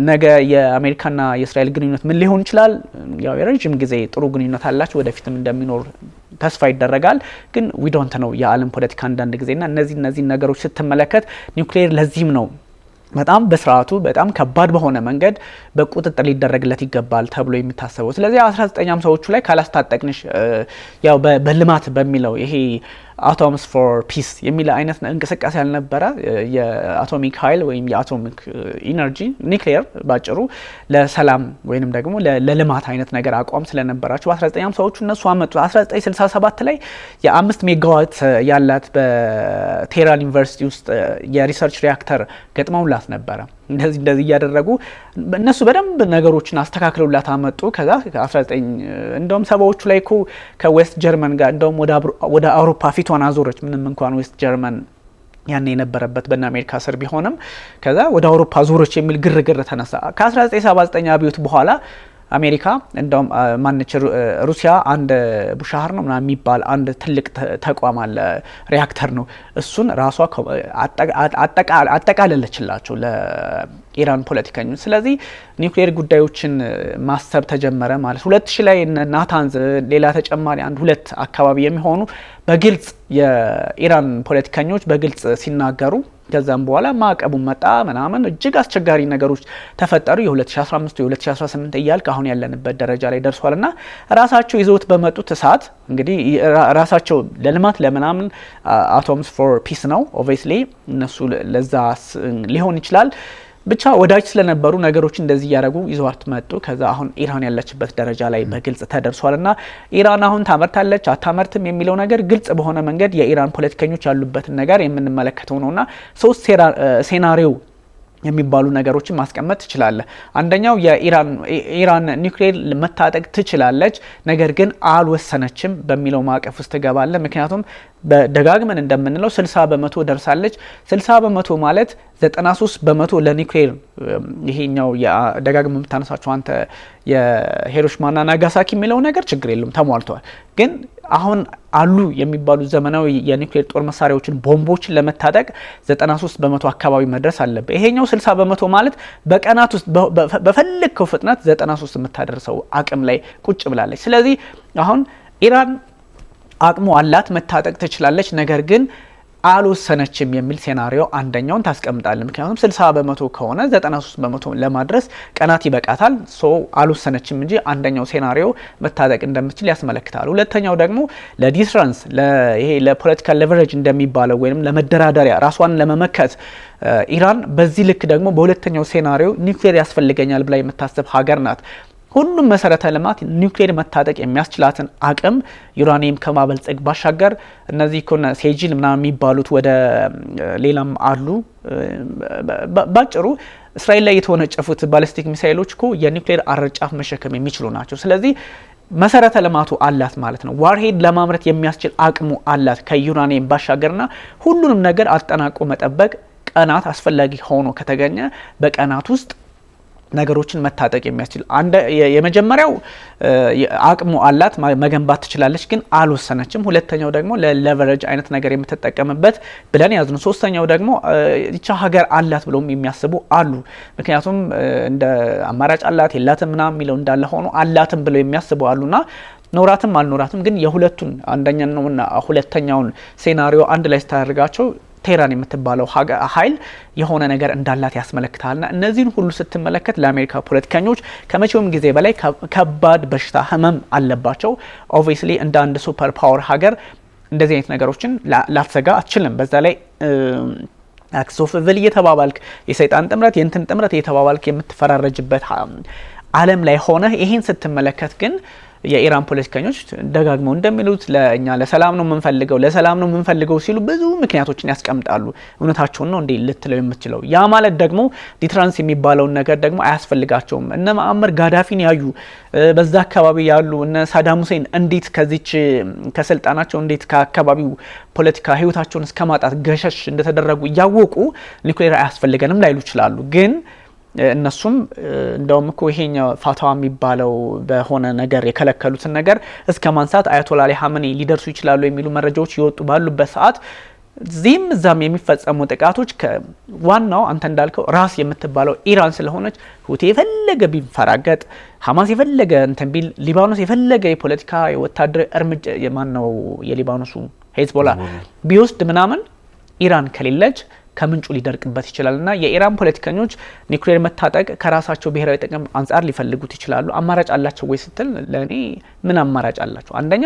Speaker 1: ነገ የአሜሪካና የእስራኤል ግንኙነት ምን ሊሆን ይችላል? ያው የረጅም ጊዜ ጥሩ ግንኙነት አላቸው፣ ወደፊትም እንደሚኖር ተስፋ ይደረጋል። ግን ዊ ዶንት ነው የዓለም ፖለቲካ አንዳንድ ጊዜና እነዚህ ነገሮች ስትመለከት ኒውክሌር ለዚህም ነው በጣም በስርዓቱ በጣም ከባድ በሆነ መንገድ በቁጥጥር ሊደረግለት ይገባል ተብሎ የሚታሰበው። ስለዚህ 1950ዎቹ ላይ ካላስታጠቅንሽ ያው በልማት በሚለው ይሄ አቶምስ ፎር ፒስ የሚል አይነት እንቅስቃሴ ያልነበረ የአቶሚክ ኃይል ወይም የአቶሚክ ኢነርጂ ኒውክሌር ባጭሩ ለሰላም ወይንም ደግሞ ለልማት አይነት ነገር አቋም ስለነበራቸው በ1950ዎቹ እነሱ አመጡ። 1967 ላይ የ5 ሜጋዋት ያላት በቴህራን ዩኒቨርሲቲ ውስጥ የሪሰርች ሪያክተር ገጥመውላት ነበረ። እንደዚህ እያደረጉ እነሱ በደንብ ነገሮችን አስተካክለውላት አመጡ። ከዛ 19 እንደውም 70ዎቹ ላይ እኮ ከዌስት ጀርመን ጋር እንደውም ወደ አውሮፓ ፊቷን አዞረች። ምንም እንኳን ዌስት ጀርመን ያኔ የነበረበት በእነ አሜሪካ ስር ቢሆንም ከዛ ወደ አውሮፓ ዞሮች የሚል ግርግር ተነሳ። ከ1979 አብዮት በኋላ አሜሪካ እንደውም ማንች ሩሲያ አንድ ቡሻህር ነው ምናምን የሚባል አንድ ትልቅ ተቋም አለ ሪያክተር ነው እሱን ራሷ አጠቃለለችላቸው ለኢራን ፖለቲከኞች። ስለዚህ ኒውክሌር ጉዳዮችን ማሰብ ተጀመረ ማለት 2000 ላይ ናታንዝ ሌላ ተጨማሪ አንድ ሁለት አካባቢ የሚሆኑ በግልጽ የኢራን ፖለቲከኞች በግልጽ ሲናገሩ ከዛም በኋላ ማዕቀቡ መጣ ምናምን እጅግ አስቸጋሪ ነገሮች ተፈጠሩ። የ2015 የ2018 እያልክ አሁን ያለንበት ደረጃ ላይ ደርሷልና ራሳቸው ይዘውት በመጡት እሳት እንግዲህ ራሳቸው ለልማት ለምናምን አቶምስ ፎር ፒስ ነው ኦብቪየስሊ እነሱ ለዛ ሊሆን ይችላል ብቻ ወዳጅ ስለነበሩ ነገሮች እንደዚህ ያደረጉ ይዘዋት መጡ። ከዛ አሁን ኢራን ያለችበት ደረጃ ላይ በግልጽ ተደርሷልና ኢራን አሁን ታመርታለች አታመርትም የሚለው ነገር ግልጽ በሆነ መንገድ የኢራን ፖለቲከኞች ያሉበትን ነገር የምንመለከተው ነውና ሶስት ሴናሪዮ የሚባሉ ነገሮችን ማስቀመጥ ትችላለህ። አንደኛው የኢራን ኒውክሌር መታጠቅ ትችላለች ነገር ግን አልወሰነችም በሚለው ማዕቀፍ ውስጥ ትገባለህ። ምክንያቱም በደጋግመን እንደምንለው 60% ደርሳለች። 60% ማለት 93% ለኒውክሌር ይሄኛው ደጋግመን የምታነሳቸው አንተ የሂሮሺማና ናጋሳኪ የሚለው ነገር ችግር የለም ተሟልቷል። ግን አሁን አሉ የሚባሉ ዘመናዊ የኒውክሌር ጦር መሳሪያዎችን ቦምቦችን ለመታጠቅ 93% አካባቢ መድረስ አለበት። ይሄኛው 60% ማለት በቀናት ውስጥ በፈለግከው ፍጥነት 93 የምታደርሰው አቅም ላይ ቁጭ ብላለች። ስለዚህ አሁን ኢራን አቅሙ አላት መታጠቅ ትችላለች ነገር ግን አልወሰነችም የሚል ሴናሪዮ አንደኛውን ታስቀምጣለህ። ምክንያቱም 60% ከሆነ 93% ለማድረስ ቀናት ይበቃታል። አልወሰነችም እንጂ አንደኛው ሴናሪዮ መታጠቅ እንደምትችል ያስመለክታል። ሁለተኛው ደግሞ ለዲስራንስ ይሄ ለፖለቲካል ሌቨሬጅ እንደሚባለው ወይም ለመደራደሪያ ራሷን ለመመከት ኢራን በዚህ ልክ ደግሞ በሁለተኛው ሴናሪዮ ኒውክሌር ያስፈልገኛል ብላ የምታስብ ሀገር ናት። ሁሉም መሰረተ ልማት ኒውክሌር መታጠቅ የሚያስችላትን አቅም ዩራኒየም ከማበልጸግ ባሻገር እነዚህ ኮነ ሴጂል ምናምን የሚባሉት ወደ ሌላም አሉ። ባጭሩ እስራኤል ላይ የተወነጨፉት ባሊስቲክ ሚሳይሎች እኮ የኒውክሌር አረጫፍ መሸከም የሚችሉ ናቸው። ስለዚህ መሰረተ ልማቱ አላት ማለት ነው። ዋርሄድ ለማምረት የሚያስችል አቅሙ አላት ከዩራኒየም ባሻገርና ሁሉንም ነገር አጠናቆ መጠበቅ ቀናት አስፈላጊ ሆኖ ከተገኘ በቀናት ውስጥ ነገሮችን መታጠቅ የሚያስችል የመጀመሪያው አቅሙ አላት መገንባት ትችላለች ግን አልወሰነችም። ሁለተኛው ደግሞ ለሌቨሬጅ አይነት ነገር የምትጠቀምበት ብለን ያዝነው። ሶስተኛው ደግሞ ይቻ ሀገር አላት ብለውም የሚያስቡ አሉ። ምክንያቱም እንደ አማራጭ አላት የላትም ምናምን የሚለው እንዳለ ሆኖ አላትም ብለው የሚያስቡ አሉና ኖራትም አልኖራትም ግን የሁለቱን አንደኛውና ሁለተኛውን ሴናሪዮ አንድ ላይ ስታደርጋቸው ቴህራን የምትባለው ኃይል የሆነ ነገር እንዳላት ያስመለክታልና እነዚህን ሁሉ ስትመለከት ለአሜሪካ ፖለቲከኞች ከመቼውም ጊዜ በላይ ከባድ በሽታ ህመም አለባቸው። ኦብቪየስሊ እንደ አንድ ሱፐር ፓወር ሀገር እንደዚህ አይነት ነገሮችን ላትሰጋ አትችልም። በዛ ላይ አክሶፍቭል እየተባባልክ የሰይጣን ጥምረት የእንትን ጥምረት እየተባባልክ የምትፈራረጅበት ዓለም ላይ ሆነ ይህን ስትመለከት ግን የኢራን ፖለቲከኞች ደጋግመው እንደሚሉት ለኛ ለሰላም ነው የምንፈልገው ሲሉ ብዙ ምክንያቶችን ያስቀምጣሉ። እውነታቸውን ነው እንዴ ልትለው የምትችለው? ያ ማለት ደግሞ ዲትራንስ የሚባለውን ነገር ደግሞ አያስፈልጋቸውም። እነ ማዕመር ጋዳፊን ያዩ በዛ አካባቢ ያሉ እነ ሳዳም ሁሴን እንዴት ከዚች ከስልጣናቸው እንዴት ከአካባቢው ፖለቲካ ህይወታቸውን እስከማጣት ገሸሽ እንደተደረጉ እያወቁ ኒውክሌር አያስፈልገንም ላይሉ ይችላሉ። ግን እነሱም እንደውም እኮ ይሄኛው ፋታዋ የሚባለው በሆነ ነገር የከለከሉትን ነገር እስከ ማንሳት አያቶላ አሊ ሀመኒ ሊደርሱ ይችላሉ የሚሉ መረጃዎች ይወጡ ባሉበት ሰዓት እዛም የሚፈጸሙ ጥቃቶች ከዋናው አንተ እንዳልከው ራስ የምትባለው ኢራን ስለሆነች ሁቲ የፈለገ ቢፈራገጥ ሐማስ የፈለገ እንትን ቢል ሊባኖስ የፈለገ የፖለቲካ የወታደራዊ እርምጃ የማነው የሊባኖሱ ሄዝቦላ ቢወስድ ምናምን ኢራን ከሌለች ከምንጩ ሊደርቅበት ይችላልና የኢራን ፖለቲከኞች ኒውክሌር መታጠቅ ከራሳቸው ብሔራዊ ጥቅም አንጻር ሊፈልጉት ይችላሉ። አማራጭ አላቸው ወይ ስትል ለኔ ምን አማራጭ አላቸው? አንደኛ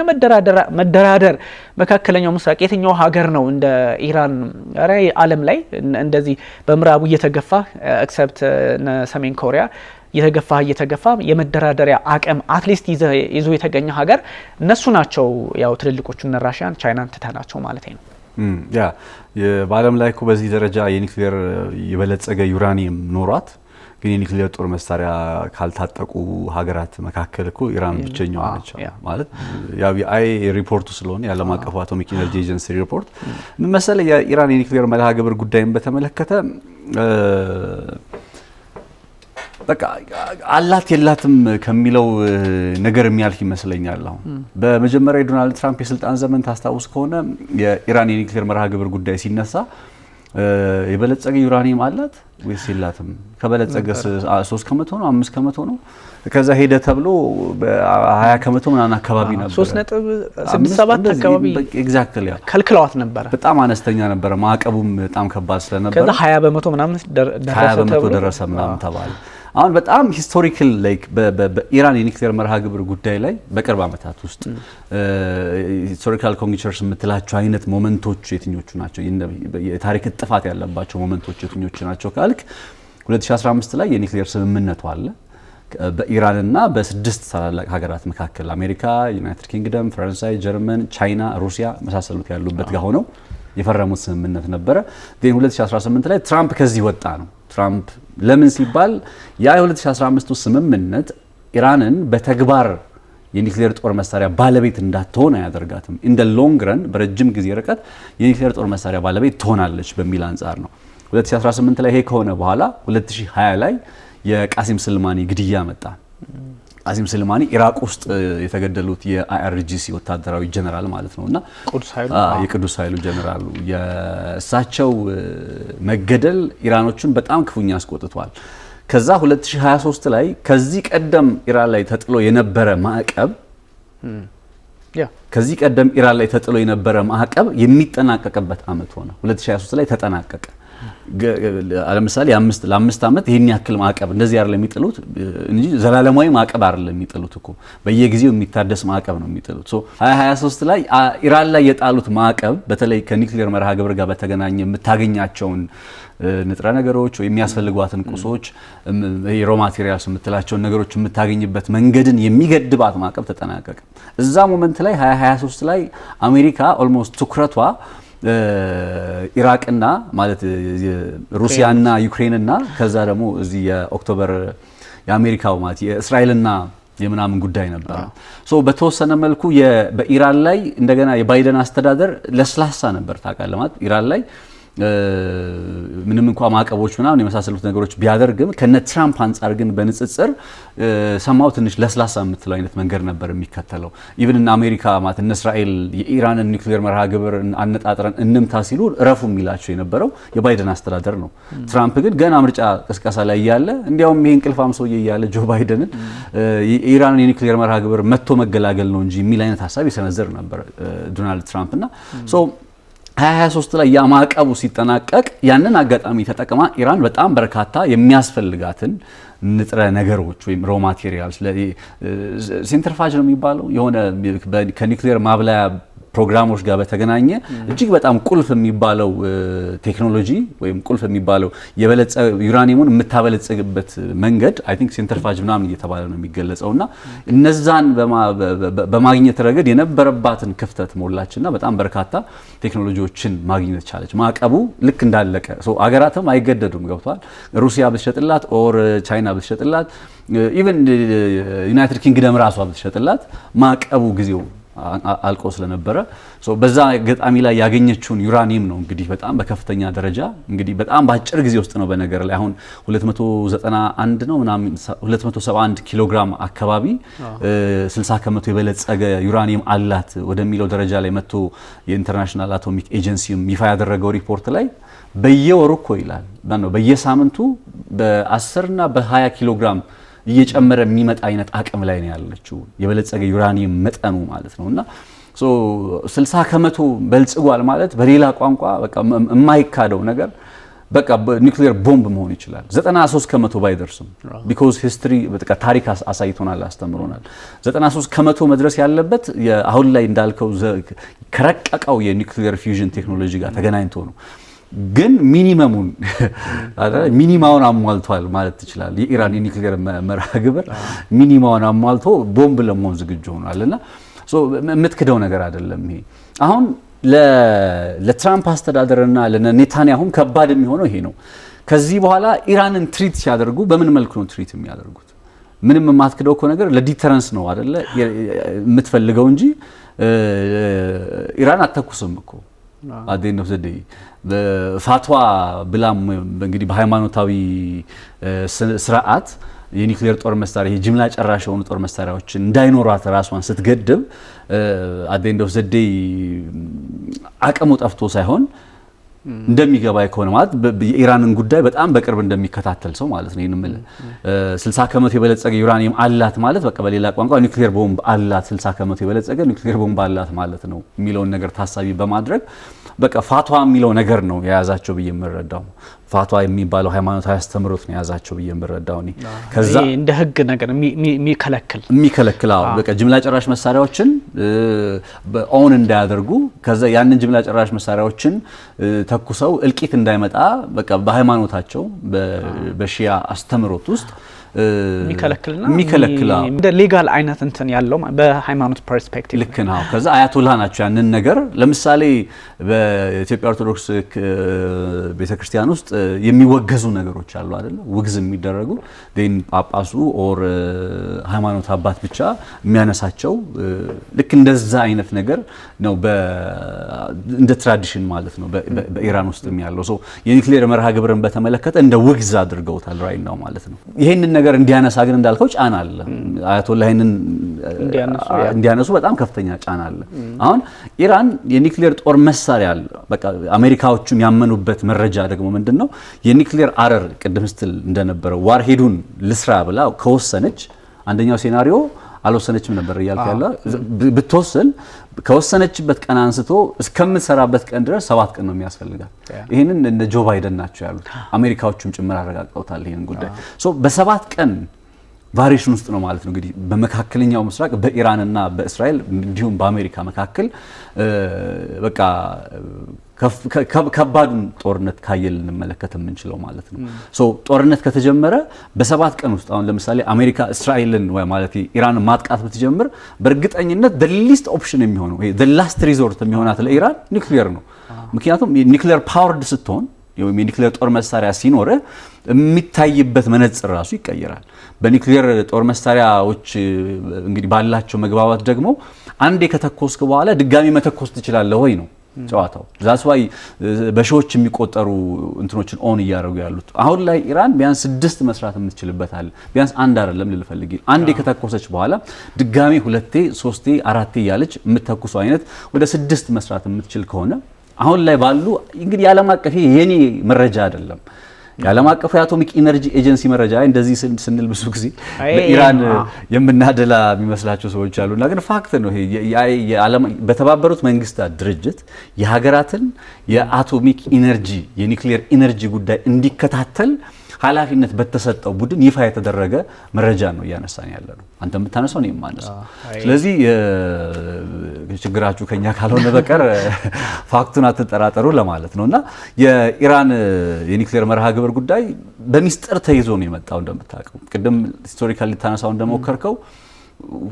Speaker 1: መደራደር መካከለኛው ምስራቅ የትኛው ሀገር ነው እንደ ኢራን ዓለም ላይ እንደዚህ በምዕራቡ እየተገፋ ኤክሰፕት ሰሜን ኮሪያ እየተገፋ የመደራደሪያ አቅም አትሊስት ይዞ የተገኘ ሀገር እነሱ ናቸው። ያው ትልልቆቹ እነ ራሽያን ቻይናን ትተናቸው ማለት ነው።
Speaker 2: ያ በዓለም ላይ እኮ በዚህ ደረጃ የኒውክሌር የበለጸገ ዩራኒየም ኖሯት ግን የኒውክሌር ጦር መሳሪያ ካልታጠቁ ሀገራት መካከል እኮ ኢራን ብቸኛዋ ነች ማለት ያው የአይ ሪፖርቱ ስለሆነ የዓለም አቀፉ አቶሚክ ኢነርጂ ኤጀንሲ ሪፖርት ምን መሰለ የኢራን የኒውክሌር መርሃ ግብር ጉዳይን በተመለከተ በቃ አላት የላትም ከሚለው ነገር የሚያልፍ ይመስለኛል። አሁን በመጀመሪያ የዶናልድ ትራምፕ የስልጣን ዘመን ታስታውስ ከሆነ የኢራን የኒውክሌር መርሃ ግብር ጉዳይ ሲነሳ የበለጸገ ዩራኒየም አላት ወይስ የላትም? ከበለጸገስ 3% ነው 5% ነው? ከዛ ሄደ ተብሎ በ20% ምናምን አካባቢ ነበር
Speaker 1: 3.67 አካባቢ
Speaker 2: ኤግዛክትሊ
Speaker 1: ከልክለዋት ነበር።
Speaker 2: በጣም አነስተኛ ነበር። ማዕቀቡም በጣም ከባድ ስለነበር
Speaker 1: ከዛ 20% ምናምን
Speaker 2: ደረሰ ምናምን ተባለ። አሁን በጣም ሂስቶሪካል ላይክ በኢራን የኒውክሌር መርሃ ግብር ጉዳይ ላይ በቅርብ ዓመታት ውስጥ ሂስቶሪካል ኮንጁንክቸርስ የምትላቸው አይነት ሞመንቶች የትኞቹ ናቸው? የታሪክ ጥፋት ያለባቸው ሞመንቶች የትኞቹ ናቸው ካልክ 2015 ላይ የኒውክሌር ስምምነቱ አለ በኢራንና በስድስት ታላላቅ ሀገራት መካከል አሜሪካ፣ ዩናይትድ ኪንግደም፣ ፈረንሳይ፣ ጀርመን፣ ቻይና፣ ሩሲያ መሳሰሉት ያሉበት ጋር ሆነው የፈረሙት ስምምነት ነበረ። ግን 2018 ላይ ትራምፕ ከዚህ ወጣ ነው። ትራምፕ ለምን ሲባል ያ የ2015 ስምምነት ኢራንን በተግባር የኒውክሌር ጦር መሳሪያ ባለቤት እንዳትሆን አያደርጋትም። ኢን ዘ ሎንግ ረን በረጅም ጊዜ ርቀት የኒውክሌር ጦር መሳሪያ ባለቤት ትሆናለች በሚል አንጻር ነው። 2018 ላይ ይሄ ከሆነ በኋላ 2020 ላይ የቃሲም ስልማኒ ግድያ መጣ። ቃሲም ስልማኒ ኢራቅ ውስጥ የተገደሉት የአይአርጂሲ ወታደራዊ ጀነራል ማለት ነውና የቅዱስ ኃይሉ ጀነራሉ የእሳቸው መገደል ኢራኖችን በጣም ክፉኛ አስቆጥቷል። ከዛ 2023 ላይ ከዚህ ቀደም ኢራን ላይ ተጥሎ የነበረ ማዕቀብ የሚጠናቀቅበት አመት ሆነ። 2023 ላይ ተጠናቀቀ። ለምሳሌ ለአምስት ዓመት ይሄን ያክል ማዕቀብ እንደዚህ አይደለም የሚጥሉት እንጂ ዘላለማዊ ማዕቀብ አይደለም የሚጥሉት እኮ በየጊዜው የሚታደስ ማዕቀብ ነው የሚጥሉት። 2023 ላይ ኢራን ላይ የጣሉት ማዕቀብ በተለይ ከኒውክሌር መርሃ ግብር ጋር በተገናኘ የምታገኛቸውን ንጥረ ነገሮች ወይ የሚያስፈልጓትን ቁሶች የሮ ማቴሪያልስ የምትላቸውን ነገሮች የምታገኝበት መንገድን የሚገድባት ማዕቀብ ተጠናቀቀ። እዛ ሞመንት ላይ 2023 ላይ አሜሪካ ኦልሞስት ትኩረቷ ኢራቅና ማለት ሩሲያና ዩክሬንና ከዛ ደግሞ እዚህ የኦክቶበር የአሜሪካው ማለት የእስራኤልና የምናምን ጉዳይ ነበር። በተወሰነ መልኩ በኢራን ላይ እንደገና የባይደን አስተዳደር ለስላሳ ነበር ታውቃለህ። ማለት ኢራን ላይ ምንም እንኳን ማዕቀቦች ምናምን የመሳሰሉት ነገሮች ቢያደርግም ከነ ትራምፕ አንጻር ግን በንጽጽር ሰማው ትንሽ ለስላሳ የምትለው አይነት መንገድ ነበር የሚከተለው። ኢቭን እና አሜሪካ ማለት እነ እስራኤል የኢራንን ኒውክሌር መርሃ ግብር አነጣጥረን እንምታ ሲሉ ረፉ የሚላቸው የነበረው የባይደን አስተዳደር ነው። ትራምፕ ግን ገና ምርጫ ቅስቀሳ ላይ ያለ እንዲያውም ይሄን እንቅልፋም ሰውዬ ያለ ጆ ባይደንን የኢራንን የኒውክሌር መርሃ ግብር መጥቶ መገላገል ነው እንጂ የሚል አይነት ሀሳብ ይሰነዝር ነበር ዶናልድ ትራምፕ እና 2023 ላይ ያ ማዕቀቡ ሲጠናቀቅ ያንን አጋጣሚ ተጠቅማ ኢራን በጣም በርካታ የሚያስፈልጋትን ንጥረ ነገሮች ወይም ሮ ማቴሪያልስ ሴንትሪፋጅ ነው የሚባለው የሆነ ከኒውክሌር ማብላያ ፕሮግራሞች ጋር በተገናኘ እጅግ በጣም ቁልፍ የሚባለው ቴክኖሎጂ ወይም ቁልፍ የሚባለው ዩራኒየሙን የምታበለጽግበት መንገድ አይ ቲንክ ሴንትሪፋጅ ምናምን እየተባለ ነው የሚገለጸውና እነዛን በማግኘት ረገድ የነበረባትን ክፍተት ሞላችና በጣም በርካታ ቴክኖሎጂዎችን ማግኘት ቻለች። ማዕቀቡ ልክ እንዳለቀ አገራትም አይገደዱም። ገብቷል። ሩሲያ ብትሸጥላት ኦር ቻይና ብትሸጥላት ኢቭን ዩናይትድ ኪንግደም ራሷ ብትሸጥላት ማዕቀቡ ጊዜው አልቆ ስለነበረ በዛ ገጣሚ ላይ ያገኘችውን ዩራኒየም ነው እንግዲህ በጣም በከፍተኛ ደረጃ እንግዲህ በጣም በአጭር ጊዜ ውስጥ ነው በነገር ላይ አሁን 291 ነው ምናምን 271 ኪሎ ግራም አካባቢ 60 ከመቶ የበለጸገ ዩራኒየም አላት ወደሚለው ደረጃ ላይ መጥቶ የኢንተርናሽናል አቶሚክ ኤጀንሲም ይፋ ያደረገው ሪፖርት ላይ በየወሩ እኮ ይላል በየሳምንቱ በ10 እና በ20 ኪሎ ግራም እየጨመረ የሚመጣ አይነት አቅም ላይ ነው ያለችው የበለጸገ ዩራኒየም መጠኑ ማለት ነውና 60 ከመቶ በልጽጓል ማለት በሌላ ቋንቋ በቃ የማይካደው ነገር በቃ ኒውክሌር ቦምብ መሆን ይችላል። 93 ከመቶ ባይደርስም ቢኮዝ ሂስትሪ በቃ ታሪክ አሳይቶናል አስተምሮናል። 93 ከመቶ መድረስ ያለበት አሁን ላይ እንዳልከው ከረቀቀው የኒውክሌር ፊውዥን ቴክኖሎጂ ጋር ተገናኝቶ ነው። ግን ሚኒማውን አሟልቷል ማለት ይችላል። የኢራን የኒውክሌር መርሃ ግብር ሚኒማውን አሟልቶ ቦምብ ለመሆን ዝግጁ ሆኗልና የምትክደው ነገር አይደለም። ይሄ አሁን ለትራምፕ አስተዳደርና ለኔታንያሁም ከባድ የሚሆነው ይሄ ነው። ከዚህ በኋላ ኢራንን ትሪት ሲያደርጉ በምን መልኩ ነው ትሪት የሚያደርጉት? ምንም የማትክደው እኮ ነገር ለዲተረንስ ነው አይደለ የምትፈልገው እንጂ ኢራን አተኩስም እኮ አዴን ነው ዘዴ ፋትዋ ብላም እንግዲህ በሃይማኖታዊ ስርዓት የኒውክሌር ጦር መሳሪያ የጅምላ ጨራሽ የሆኑ ጦር መሳሪያዎችን እንዳይኖራት ራሷን ስትገድብ at the end of the day አቅሙ ጠፍቶ ሳይሆን እንደሚገባ ይኮን ማለት የኢራንን ጉዳይ በጣም በቅርብ እንደሚከታተል ሰው ማለት ነው። ይሄንን 60% የበለጸገ ዩራኒየም አላት ማለት በቃ በሌላ ቋንቋ ኒውክሌር ቦምብ አላት 60% የበለጸገ ኒውክሌር ቦምብ አላት ማለት ነው የሚለውን ነገር ታሳቢ በማድረግ በቃ ፋቷ የሚለው ነገር ነው የያዛቸው ብዬ የምረዳው። ፋቷ የሚባለው ሃይማኖታዊ አስተምሮት ነው የያዛቸው ብዬ የምረዳው እኔ። ከዛ
Speaker 1: እንደ ህግ ነገር የሚከለክል
Speaker 2: በቃ ጅምላ ጨራሽ መሳሪያዎችን ኦን እንዳያደርጉ ከዛ ያንን ጅምላ ጨራሽ መሳሪያዎችን ተኩሰው እልቂት እንዳይመጣ በቃ በሃይማኖታቸው በሺያ አስተምሮት ውስጥ የሚከለክልና
Speaker 1: እንደ ሌጋል አይነት እንትን ያለው በሃይማኖት ፐርስፔክቲቭ
Speaker 2: ልክ ነው። ከዛ አያቶላ ናቸው ያንን ነገር ለምሳሌ በኢትዮጵያ ኦርቶዶክስ ቤተክርስቲያን ውስጥ የሚወገዙ ነገሮች አሉ አይደል? ውግዝ የሚደረጉ ዴን ጳጳሱ ኦር ሃይማኖት አባት ብቻ የሚያነሳቸው ልክ እንደዛ አይነት ነገር ነው እንደ ትራዲሽን ማለት ነው በኢራን ውስጥ ያለው ሰው የኒውክሌር መርሃ ግብርን በተመለከተ እንደ ውግዝ አድርገውታል ራይት ነው ማለት ነው። ይሄንን ነገር እንዲያነሳ ግን እንዳልከው ጫና አለ። አያቶላ ይሄንን እንዲያነሱ በጣም ከፍተኛ ጫና አለ። አሁን ኢራን የኒውክሌር ጦር መሳሪያ በቃ አሜሪካዎቹም ያመኑበት መረጃ ደግሞ ምንድነው የኒውክሌር አረር ቅድም ስትል እንደነበረው ዋርሄዱን ልስራ ብላ ከወሰነች አንደኛው ሴናሪዮ አልወሰነችም ነበር ይያልክ ያለ ብትወስን ከወሰነችበት ቀን አንስቶ እስከምትሰራበት ቀን ድረስ 7 ቀን ነው የሚያስፈልጋት። ይሄንን እንደ ጆ ባይደን ናቸው ያሉት አሜሪካዎቹም ጭምር አረጋግጠውታል ይሄን ጉዳይ። ሶ በ7 ቀን ቫሪዬሽን ውስጥ ነው ማለት ነው እንግዲህ በመካከለኛው ምስራቅ በኢራንና በእስራኤል እንዲሁም በአሜሪካ መካከል በቃ ከባዱን ጦርነት ካየል እንመለከት የምንችለው ማለት ነው። ሶ ጦርነት ከተጀመረ በ7 ቀን ውስጥ አሁን ለምሳሌ አሜሪካ እስራኤልን ወይ ማለት ኢራንን ማጥቃት ብትጀምር በእርግጠኝነት the least option የሚሆነው the last resort የሚሆናት ለኢራን ኒውክሌር ነው። ምክንያቱም ኒውክሌር ፓወርድ ስትሆን የኒውክሌር ጦር መሳሪያ ሲኖር የሚታይበት መነጽር ራሱ ይቀየራል። በኒውክሌር ጦር መሳሪያዎች እንግዲህ ባላቸው መግባባት ደግሞ አንዴ ከተኮስክ በኋላ ድጋሚ መተኮስ ትችላለህ ወይ ነው ጨዋታው። ዛስ ዋይ በሺዎች የሚቆጠሩ እንትኖችን ኦን እያደረጉ ያሉት አሁን ላይ ኢራን ቢያንስ 6 መስራት የምትችልበት አለ። ቢያንስ አንድ አይደለም ልልፈልግ አንዴ ከተኮሰች በኋላ ድጋሚ 2 3 4 እያለች የምትተኩሰው አይነት ወደ 6 መስራት የምትችል ከሆነ አሁን ላይ ባሉ እንግዲህ የዓለም አቀፍ የኔ መረጃ አይደለም የዓለም አቀፍ የአቶሚክ ኢነርጂ ኤጀንሲ መረጃ እንደዚህ ስንል ብዙ ጊዜ በኢራን የምናደላ የሚመስላቸው ሰዎች አሉና ግን ፋክት ነው ይሄ በተባበሩት መንግስታት ድርጅት የሀገራትን የአቶሚክ ኢነርጂ የኒውክሌር ኢነርጂ ጉዳይ እንዲከታተል ኃላፊነት በተሰጠው ቡድን ይፋ የተደረገ መረጃ ነው እያነሳን ያለ ነው። አንተም ብታነሳው ነው የማነሳው። ስለዚህ ችግራችሁ ከኛ ካልሆነ በቀር ፋክቱን አትጠራጠሩ ለማለት ነውና የኢራን የኒውክሌር መርሃ ግብር ጉዳይ በሚስጥር ተይዞ ነው የመጣው እንደምታውቀው። ቅድም ሂስቶሪካሊ ታነሳው እንደሞከርከው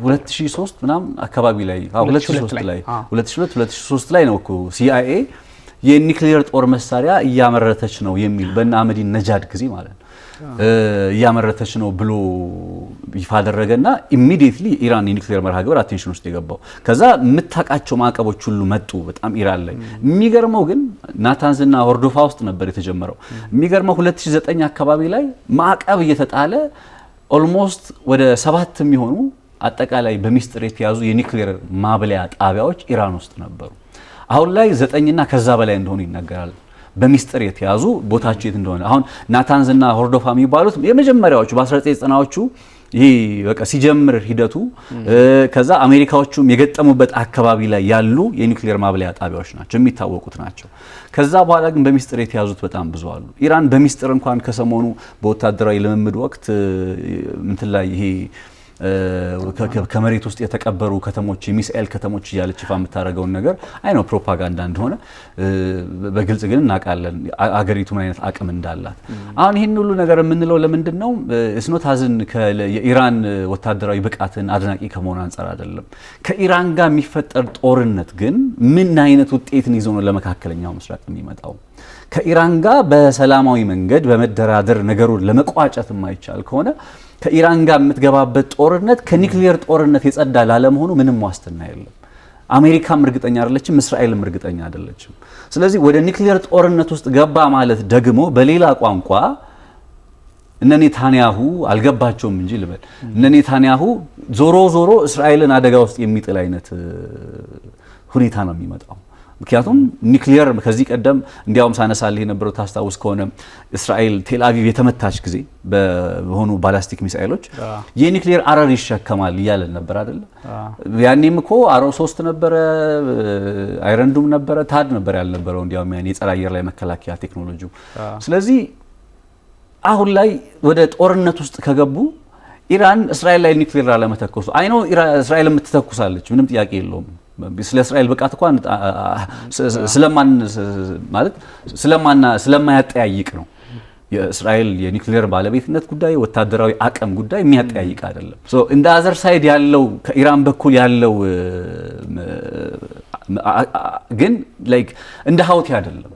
Speaker 2: 2003 ምናምን አካባቢ ላይ 2003 ላይ ነው እኮ CIA የኒውክሌር ጦር መሳሪያ እያመረተች ነው የሚል በእነ አህመዲን ነጃድ ጊዜ ማለት ነው እያመረተች ነው ብሎ ይፋ አደረገና ኢሚዲየትሊ ኢራን የኒውክሌር መርሃ ግብር አቴንሽን ውስጥ የገባው። ከዛ የምታቃቸው ማዕቀቦች ሁሉ መጡ በጣም ኢራን ላይ። የሚገርመው ግን ናታንዝና ሆርዶፋ ውስጥ ነበር የተጀመረው። የሚገርመው 2009 አካባቢ ላይ ማዕቀብ እየተጣለ ኦልሞስት ወደ 7 የሚሆኑ አጠቃላይ በሚስጥር የተያዙ የኒውክሌር ማብለያ ጣቢያዎች ኢራን ውስጥ ነበሩ። አሁን ላይ 9ና ከዛ በላይ እንደሆኑ ይነገራል በሚስጥር የተያዙ ቦታቸው የት እንደሆነ። አሁን ናታንዝ እና ሆርዶፋ የሚባሉት የመጀመሪያዎቹ በ1990ዎቹ ይሄ በቃ ሲጀምር ሂደቱ ከዛ አሜሪካዎቹም የገጠሙበት አካባቢ ላይ ያሉ የኒውክሌር ማብለያ ጣቢያዎች ናቸው የሚታወቁት ናቸው። ከዛ በኋላ ግን በሚስጥር የተያዙት በጣም ብዙ አሉ። ኢራን በሚስጥር እንኳን ከሰሞኑ በወታደራዊ ልምምድ ወቅት እንትን ላይ ይሄ ከመሬት ውስጥ የተቀበሩ ከተሞች የሚሳኤል ከተሞች እያለች ይፋ የምታደርገውን ነገር አይ ነው ፕሮፓጋንዳ እንደሆነ በግልጽ ግን እናውቃለን አገሪቱ ምን አይነት አቅም እንዳላት። አሁን ይሄን ሁሉ ነገር የምንለው ለምንድን ነው? እስኖት ሀዝን የኢራን ወታደራዊ ብቃትን አድናቂ ከመሆን አንፃር አይደለም። ከኢራን ጋር የሚፈጠር ጦርነት ግን ምን አይነት ውጤትን ይዞ ነው ለመካከለኛው ምስራቅ የሚመጣው? ከኢራን ጋር በሰላማዊ መንገድ በመደራደር ነገሩን ለመቋጨት የማይቻል ከሆነ ከኢራን ጋር የምትገባበት ጦርነት ከኒውክሌር ጦርነት የጸዳ ላለመሆኑ ምንም ዋስትና የለም። አሜሪካም እርግጠኛ አይደለችም፣ እስራኤልም እርግጠኛ አይደለችም። ስለዚህ ወደ ኒውክሌር ጦርነት ውስጥ ገባ ማለት ደግሞ በሌላ ቋንቋ እነ ኔታንያሁ አልገባቸውም እንጂ ልበል እነ ኔታንያሁ ዞሮ እስራኤልን አደጋ ውስጥ የሚጥል አይነት ሁኔታ ነው የሚመጣው። ምክንያቱም ኒክሊየር ከዚህ ቀደም እንዲያውም ሳነሳልህ የነበረው ታስታውስ ከሆነ እስራኤል ቴል አቪቭ የተመታች ጊዜ በሆኑ ባላስቲክ ሚሳኤሎች የኒክሊየር አረር ይሸከማል እያለን ነበር አይደል? ያኔም እኮ አሮ 3 ነበረ፣ አይረንዱም ነበረ፣ ታድ ነበር ያልነበረው እንዲያውም ያኔ የጸረ አየር ላይ መከላከያ ቴክኖሎጂው። ስለዚህ አሁን ላይ ወደ ጦርነት ውስጥ ከገቡ ኢራን እስራኤል ላይ ኒክሊየር አለመተኮሱ አይኖ እስራኤል የምትተኩሳለች፣ ምንም ጥያቄ የለውም። ስለ እስራኤል ብቃት እንኳን ስለማያጠያይቅ ነው። የእስራኤል የኒክሊየር ባለቤትነት ጉዳይ፣ ወታደራዊ አቅም ጉዳይ የሚያጠያይቅ አይደለም። እንደ አዘር ሳይድ ያለው ከኢራን በኩል ያለው ግን ላይክ እንደ ሀውቲ አይደለም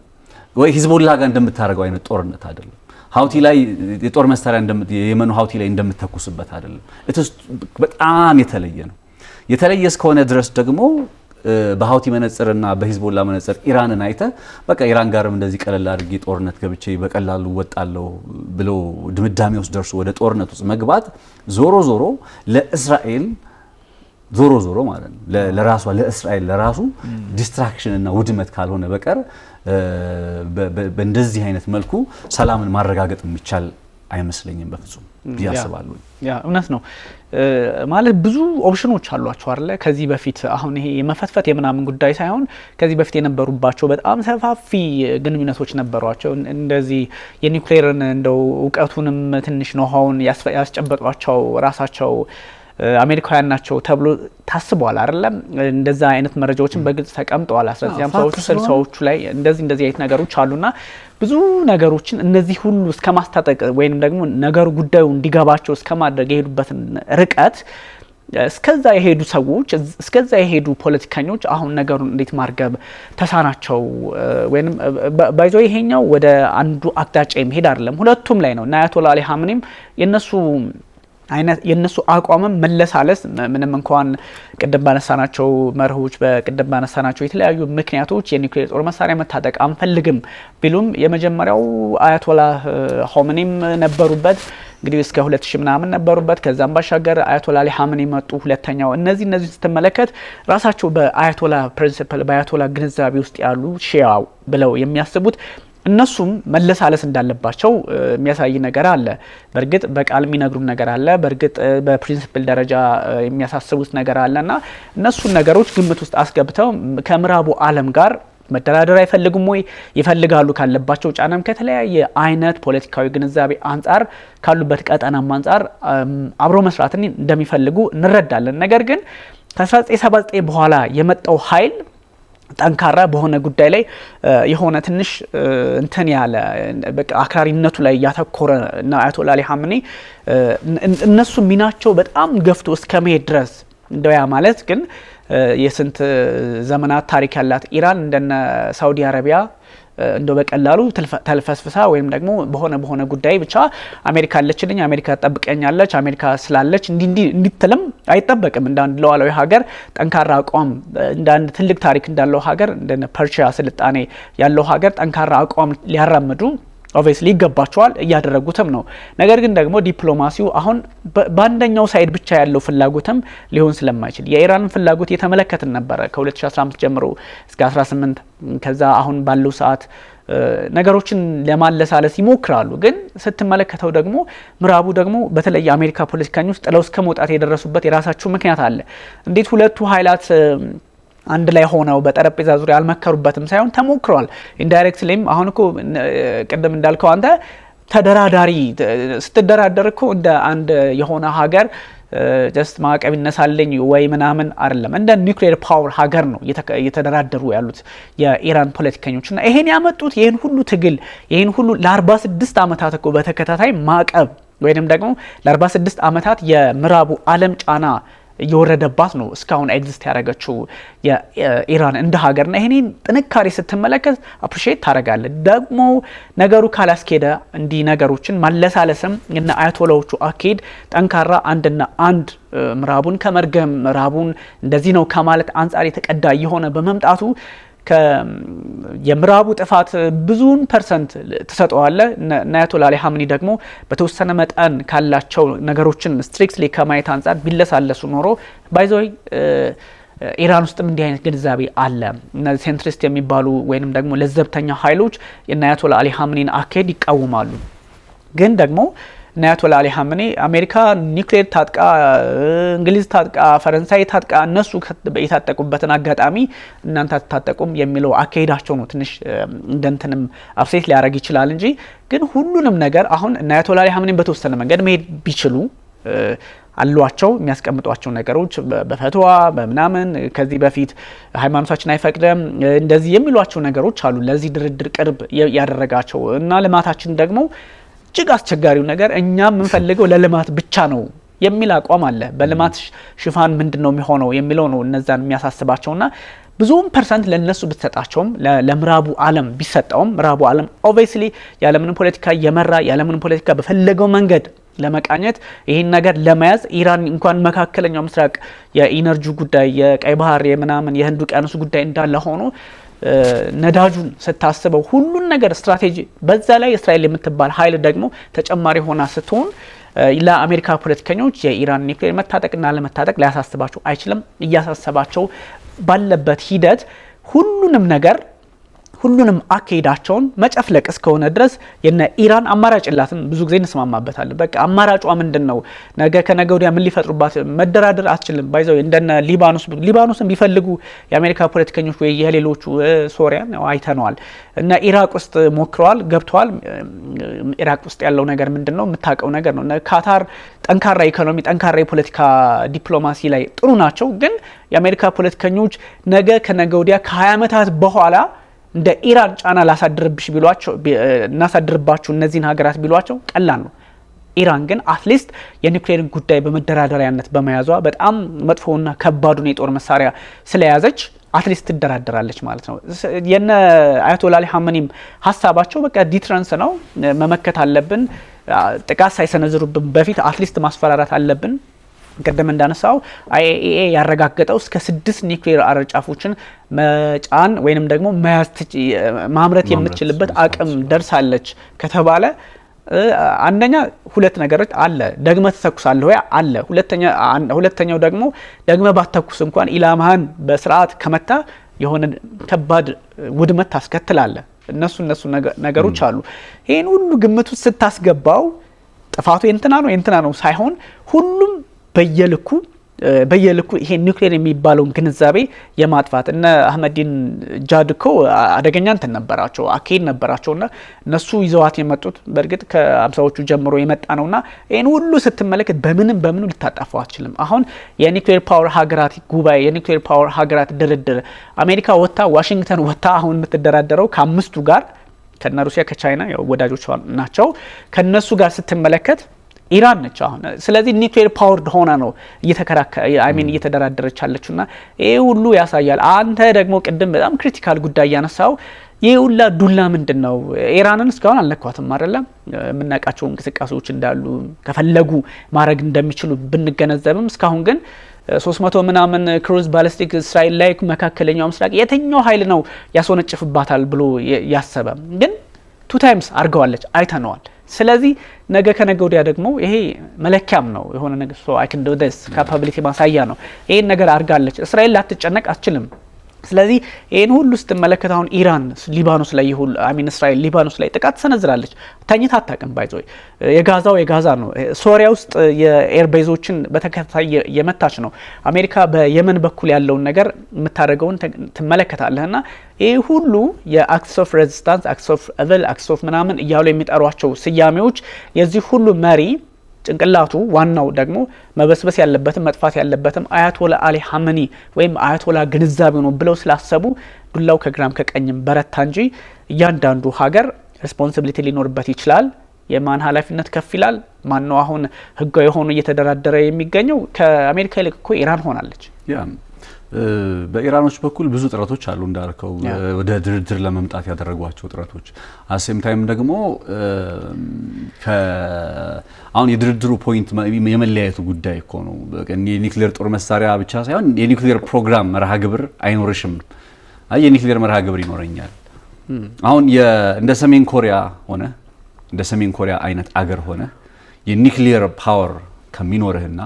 Speaker 2: ወይ ሂዝቦላ ጋር እንደምታደርገው አይነት ጦርነት አይደለም። ሀውቲ ላይ የጦር መሳሪያ የየመኑ ሀውቲ ላይ እንደምትተኩስበት አይደለም። በጣም የተለየ ነው። የተለየ እስከሆነ ድረስ ደግሞ በሀውቲ መነጽርና በሂዝቦላ መነጽር ኢራንን አይተ በቃ ኢራን ጋርም እንደዚህ ቀለል አድርጌ ጦርነት ገብቼ በቀላሉ ወጣለው ብሎ ድምዳሜ ውስጥ ደርሶ ወደ ጦርነት ውስጥ መግባት ዞሮ ለእስራኤል ዞሮ ማለት ነው ለራሷ ለእስራኤል ለራሱ ዲስትራክሽን እና ውድመት ካልሆነ በቀር በእንደዚህ አይነት መልኩ ሰላምን ማረጋገጥ የሚቻል አይመስለኝም በፍጹም ያስባሉ።
Speaker 1: ያ እውነት ነው ማለት ብዙ ኦፕሽኖች አሏቸው አይደለ? ከዚህ በፊት አሁን ይሄ የመፈትፈት የምናምን ጉዳይ ሳይሆን ከዚህ በፊት የነበሩባቸው በጣም ሰፋፊ ግንኙነቶች ነበሯቸው። እንደዚህ የኒውክሌርን እንደው እውቀቱንም ትንሽ ኖሃውን ያስጨበጧቸው ራሳቸው አሜሪካውያን ናቸው ተብሎ ታስቧል አይደለም? እንደዛ አይነት መረጃዎችን በግልጽ ተቀምጠዋል። 1950ዎቹ 60ዎቹ ላይ እንደዚህ አይነት ነገሮች አሉና ብዙ ነገሮችን እነዚህ ሁሉ እስከማስታጠቅ ወይንም ደግሞ ነገሩ ጉዳዩ እንዲገባቸው እስከማድረግ የሄዱበትን ርቀት እስከዛ የሄዱ ሰዎች እስከዛ የሄዱ ፖለቲከኞች አሁን ነገሩን እንዴት ማርገብ ተሳናቸው? ወይንም ባይዞ ይሄኛው ወደ አንዱ አቅጣጫ የሚሄድ አይደለም፣ ሁለቱም ላይ ነው እና አያቶላ አሊ ሀምኒም የነሱ አቋምም መለሳለስ ምንም እንኳን ቅድም ባነሳናቸው መርሆች በቅድም ባነሳናቸው የተለያዩ ምክንያቶች የኒውክሌር ጦር መሳሪያ መታጠቅ አንፈልግም ቢሉም የመጀመሪያው አያቶላ ሆምኒም ነበሩበት እንግዲህ እስከ 2000 ምናምን ነበሩበት። ከዛም ባሻገር አያቶላ አሊ ሀምኒ መጡ ሁለተኛው። እነዚህ ስትመለከት ራሳቸው በአያቶላ ፕሪንሲፕል በአያቶላ ግንዛቤ ውስጥ ያሉ ሺያ ብለው የሚያስቡት እነሱም መለሳለስ እንዳለባቸው የሚያሳይ ነገር አለ። በርግጥ በቃል የሚነግሩን ነገር አለ፣ በርግጥ በፕሪንሲፕል ደረጃ የሚያሳስቡት ነገር አለና እነሱን ነገሮች ግምት ውስጥ አስገብተው ከምዕራቡ ዓለም ጋር መደራደር አይፈልጉም ወይ? ይፈልጋሉ። ካለባቸው ጫናም ከተለያየ አይነት ፖለቲካዊ ግንዛቤ አንጻር ካሉበት ቀጠናም አንጻር አብሮ መስራትን እንደሚፈልጉ እንረዳለን። ነገር ግን ከ1979 በኋላ የመጣው ኃይል ጠንካራ በሆነ ጉዳይ ላይ የሆነ ትንሽ እንትን ያለ በቃ አክራሪነቱ ላይ ያተኮረ እና አያቶላ አሊ ሀምኒ እነሱ ሚናቸው በጣም ገፍቶ እስከመሄድ ድረስ እንደው ያ ማለት ግን የስንት ዘመናት ታሪክ ያላት ኢራን እንደነ ሳውዲ አረቢያ እንደው በቀላሉ ተልፈስፍሳ ወይም ደግሞ በሆነ ጉዳይ ብቻ አሜሪካ አለችልኝ፣ አሜሪካ ተጠብቀኛለች፣ አሜሪካ ስላለች እንዲትልም አይጠበቅም። እንደ አንድ ሉዓላዊ ሀገር ጠንካራ አቋም እንደ አንድ ትልቅ ታሪክ እንዳለው ሀገር እንደ ፐርሺያ ስልጣኔ ያለው ሀገር ጠንካራ አቋም ሊያራምዱ ኦብቪየስሊ ይገባቸዋል፣ እያደረጉትም ነው። ነገር ግን ደግሞ ዲፕሎማሲው አሁን በአንደኛው ሳይድ ብቻ ያለው ፍላጎትም ሊሆን ስለማይችል የኢራንን ፍላጎት የተመለከትን ነበረ ከ2015 ጀምሮ እስከ 18 ከዛ አሁን ባለው ሰዓት ነገሮችን ለማለሳለስ ይሞክራሉ። ግን ስትመለከተው ደግሞ ምዕራቡ ደግሞ በተለይ የአሜሪካ ፖለቲከኞች ጥለው እስከ መውጣት የደረሱበት የራሳቸው ምክንያት አለ። እንዴት ሁለቱ ኃይላት አንድ ላይ ሆነው በጠረጴዛ ዙሪያ አልመከሩበትም ሳይሆን ተሞክሯል። ኢንዳይሬክትሊም አሁን እኮ ቅድም እንዳልከው አንተ ተደራዳሪ ስትደራደር እኮ እንደ አንድ የሆነ ሀገር ጀስት ማዕቀብ ይነሳልኝ ወይ ምናምን አይደለም፣ እንደ ኒውክሌር ፓወር ሀገር ነው እየተደራደሩ ያሉት የኢራን ፖለቲከኞችና ይሄን ያመጡት ይሄን ሁሉ ትግል ይሄን ሁሉ ለ46 ዓመታት እኮ በተከታታይ ማዕቀብ ወይንም ደግሞ ለ46 ዓመታት የምዕራቡ ዓለም ጫና እየወረደባት ነው እስካሁን ኤግዚስት ያደረገችው የኢራን እንደ ሀገርና ይሄን ጥንካሬ ስትመለከት አፕሪሺየት ታደርጋለህ። ደግሞ ነገሩ ካላስኬደ እንዲህ ነገሮችን ማለሳለስም እና አያቶላዎቹ አካሄድ ጠንካራ አንድና አንድ ምዕራቡን ከመርገም ምዕራቡን እንደዚህ ነው ከማለት አንጻር የተቀዳ የሆነ በመምጣቱ የምራቡ ጥፋት ብዙን ፐርሰንት ተሰጠዋለ አያቶላ አሊ ሀምኒ ደግሞ በተወሰነ መጠን ካላቸው ነገሮችን ስትሪክትሊ ከማየት አንፃር ቢለሳለሱ ኖሮ ባይዘይ ኢራን ውስጥም እንዲህ አይነት ግንዛቤ አለ። እነዚህ ሴንትሪስት የሚባሉ ወይንም ደግሞ ለዘብተኛ ኃይሎች የአያቶላ አሊ ሀምኒን አካሄድ ይቃወማሉ። ግን ደግሞ አያቶላ አሊ ሀምኒ አሜሪካ ኒውክሌር ታጥቃ፣ እንግሊዝ ታጥቃ፣ ፈረንሳይ ታጥቃ እነሱ የታጠቁበትን አጋጣሚ እናንተ አትታጠቁም የሚለው አካሄዳቸው ነው ትንሽ እንደንተንም አፍሴት ሊያደርግ ይችላል እንጂ ግን ሁሉንም ነገር አሁን አያቶላ አሊ ሀምኒን በተወሰነ መንገድ መሄድ ቢችሉ አሏቸው የሚያስቀምጧቸው ነገሮች በፈትዋ በምናምን ከዚህ በፊት ሃይማኖታችን አይፈቅድም እንደዚህ የሚሏቸው ነገሮች አሉ። ለዚህ ድርድር ቅርብ ያደረጋቸው እና ልማታችን ደግሞ እጅግ አስቸጋሪው ነገር እኛ የምንፈልገው ለልማት ብቻ ነው የሚል አቋም አለ። በልማት ሽፋን ምንድነው የሚሆነው የሚለው ነው እነዛን የሚያሳስባቸውና ብዙም ፐርሰንት ለነሱ ብትሰጣቸውም ለምራቡ ዓለም ቢሰጣውም ምራቡ ዓለም ኦብቪየስሊ ያለምንም ፖለቲካ እየመራ ያለምንም ፖለቲካ በፈለገው መንገድ ለመቃኘት ይሄን ነገር ለመያዝ ኢራን እንኳን መካከለኛው ምስራቅ የኢነርጂ ጉዳይ የቀይ ባህር የምናምን የህንድ ውቅያኖስ ጉዳይ እንዳለ ሆኖ ነዳጁን ስታስበው ሁሉን ነገር ስትራቴጂ በዛ ላይ እስራኤል የምትባል ኃይል ደግሞ ተጨማሪ ሆና ስትሆን ለአሜሪካ ፖለቲከኞች የኢራን ኒውክሌር መታጠቅና ለመታጠቅ ሊያሳስባቸው አይችልም። እያሳሰባቸው ባለበት ሂደት ሁሉንም አካሄዳቸውን መጨፍለቅ እስከሆነ ድረስ የነ ኢራን አማራጭ ላትን ብዙ ጊዜ እንስማማበታለን። በቃ አማራጯ ምንድነው? ነገ ከነገ ወዲያ ምን ሊፈጥሩባት መደራደር አትችልም። ባይዘው እንደነ ሊባኖስን ቢፈልጉ የአሜሪካ ፖለቲከኞች ወይ የሌሎቹ ሶሪያን አይተነዋል እና ኢራቅ ውስጥ ሞክረዋል፣ ገብተዋል። ኢራቅ ውስጥ ያለው ነገር ምንድነው? የምታውቀው ነገር ነው። ካታር ጠንካራ ኢኮኖሚ፣ ጠንካራ የፖለቲካ ዲፕሎማሲ ላይ ጥሩ ናቸው። ግን የአሜሪካ ፖለቲከኞች ነገ ከነገ ወዲያ ከ20 ዓመታት በኋላ እንደ ኢራን ጫና ላሳድርብሽ ቢሏቸው እናሳድርባችሁ እነዚህን ሀገራት ቢሏቸው ቀላል ነው። ኢራን ግን አትሊስት የኒውክሌር ጉዳይ በመደራደሪያነት በመያዟ በጣም መጥፎና ከባዱን የጦር መሳሪያ ስለያዘች አትሊስት ትደራደራለች ማለት ነው። የነ አያቶላ አሊ ሀምኒም ሀሳባቸው በቃ ዲትረንስ ነው፣ መመከት አለብን፣ ጥቃት ሳይሰነዝሩብን በፊት አትሊስት ማስፈራራት አለብን። ቀደም እንዳነሳው አይኤኤ ያረጋገጠው እስከ 6 ኒውክሌር አረጫፎችን መጫን ወይንም ደግሞ ማምረት የምትችልበት አቅም ደርሳለች ከተባለ አንደኛ ሁለት ነገሮች አለ። ደግመ ተተኩሳለህ ወይ አለ። ሁለተኛው ደግሞ ደግመ ባተኩስ እንኳን ኢላማህን በስርዓት ከመታ የሆነ ከባድ ውድመት ታስከትላለ። እነሱ ነገሮች አሉ። ይሄን ሁሉ ግምት ውስጥ ስታስገባው ጥፋቱ የእንትና ነው ሳይሆን ሁሉም በየልኩ ይሄ ኒውክሌር የሚባለውን ግንዛቤ የማጥፋት እነ አህመዲን ጃድኮ አደገኛ እንትን ነበራቸው፣ አካሄድ ነበራቸውና እነሱ ይዘዋት የመጡት በእርግጥ ከ50ዎቹ ጀምሮ የመጣ ነውና ይሄን ሁሉ ስትመለከት በምንም ልታጣፋው አትችልም። አሁን የኒውክሌር ፓወር ሀገራት ጉባኤ የኒውክሌር ፓወር ሀገራት ድርድር አሜሪካ ዋሽንግተን ወጣ አሁን የምትደራደረው ከአምስቱ ጋር ከነ ሩሲያ ከቻይና ያው ወዳጆቿ ናቸው። ከነሱ ጋር ስትመለከት ኢራን ነች አሁን። ስለዚህ ኒውክሌር ፓወርድ ሆና ነው እየተደራደረች ያለችውና ይሄ ሁሉ ያሳያል። አንተ ደግሞ ቅድም በጣም ክሪቲካል ጉዳይ ያነሳው ይሄ ሁላ ዱላ ምንድነው? ኢራንን እስካሁን አልነኳትም አይደለም። የምናውቃቸው እንቅስቃሴዎች እንዳሉ ከፈለጉ ማድረግ እንደሚችሉ ብንገነዘብም እስካሁን ግን 300 ምናምን ክሩዝ ባሊስቲክ እስራኤል ላይ መካከለኛው ምስራቅ የትኛው ኃይል ነው ያስወነጭፍባታል ብሎ ያሰበ ግን 2 ታይምስ አርገዋለች አይተነዋል። ስለዚህ ነገ ከነገ ወዲያ ደግሞ ይሄ መለኪያም ነው የሆነ ነገር ሶ አይ ካን ዱ ዲስ ካፓቢሊቲ ማሳያ ነው። ይሄን ነገር አርጋለች እስራኤል ላትጨነቅ አትችልም። ስለዚህ ይሄን ሁሉ ስትመለከት አሁን ኢራን ሊባኖስ ላይ እስራኤል ሊባኖስ ላይ ጥቃት ሰነዝራለች። ተኝታ አታውቅም። ባይዞይ የጋዛ ነው። ሶሪያ ውስጥ የኤር ቤዞችን በተከታታይ የመታች ነው። አሜሪካ በየመን በኩል ያለውን ነገር የምታደርገውን ትመለከታለህና ይሄ ሁሉ የአክትስ ኦፍ ሬዚስታንስ አክትስ ኦፍ ኤቪል አክትስ ኦፍ ምናምን እያሉ የሚጠሯቸው ስያሜዎች የዚህ ሁሉ መሪ ጭንቅላቱ ዋናው ደግሞ መበስበስ ያለበትም መጥፋት ያለበትም አያቶላ አሊ ሀምኒ ወይም አያቶላ ግንዛቤው ነው ብለው ስላሰቡ ዱላው ከግራም ከቀኝም በረታ እንጂ እያንዳንዱ ሀገር ሬስፖንሲቢሊቲ ሊኖርበት ይችላል። የማን ኃላፊነት ከፍ ይላል? ማን ነው አሁን ህጋዊ ሆኖ እየተደራደረ የሚገኘው? ከአሜሪካ ይልቅ እኮ ኢራን ሆናለች።
Speaker 2: በኢራኖች በኩል ብዙ ጥረቶች አሉ እንዳልከው ወደ ድርድር ለመምጣት ያደረጓቸው ጥረቶች አሴም ታይም ደግሞ አሁን የድርድሩ ፖይንት የመለያየቱ ጉዳይ እኮ ነው። የኒውክሌር ጦር መሳሪያ ብቻ ሳይሆን የኒውክሌር ፕሮግራም መርሃ ግብር አይኖርሽም የኒክሌር መርሃ ግብር ይኖረኛል። አሁን እንደ ሰሜን ኮሪያ ሆነ እንደ ሰሜን ኮሪያ አይነት አገር ሆነ የኒክሌር ፓወር ከሚኖርህና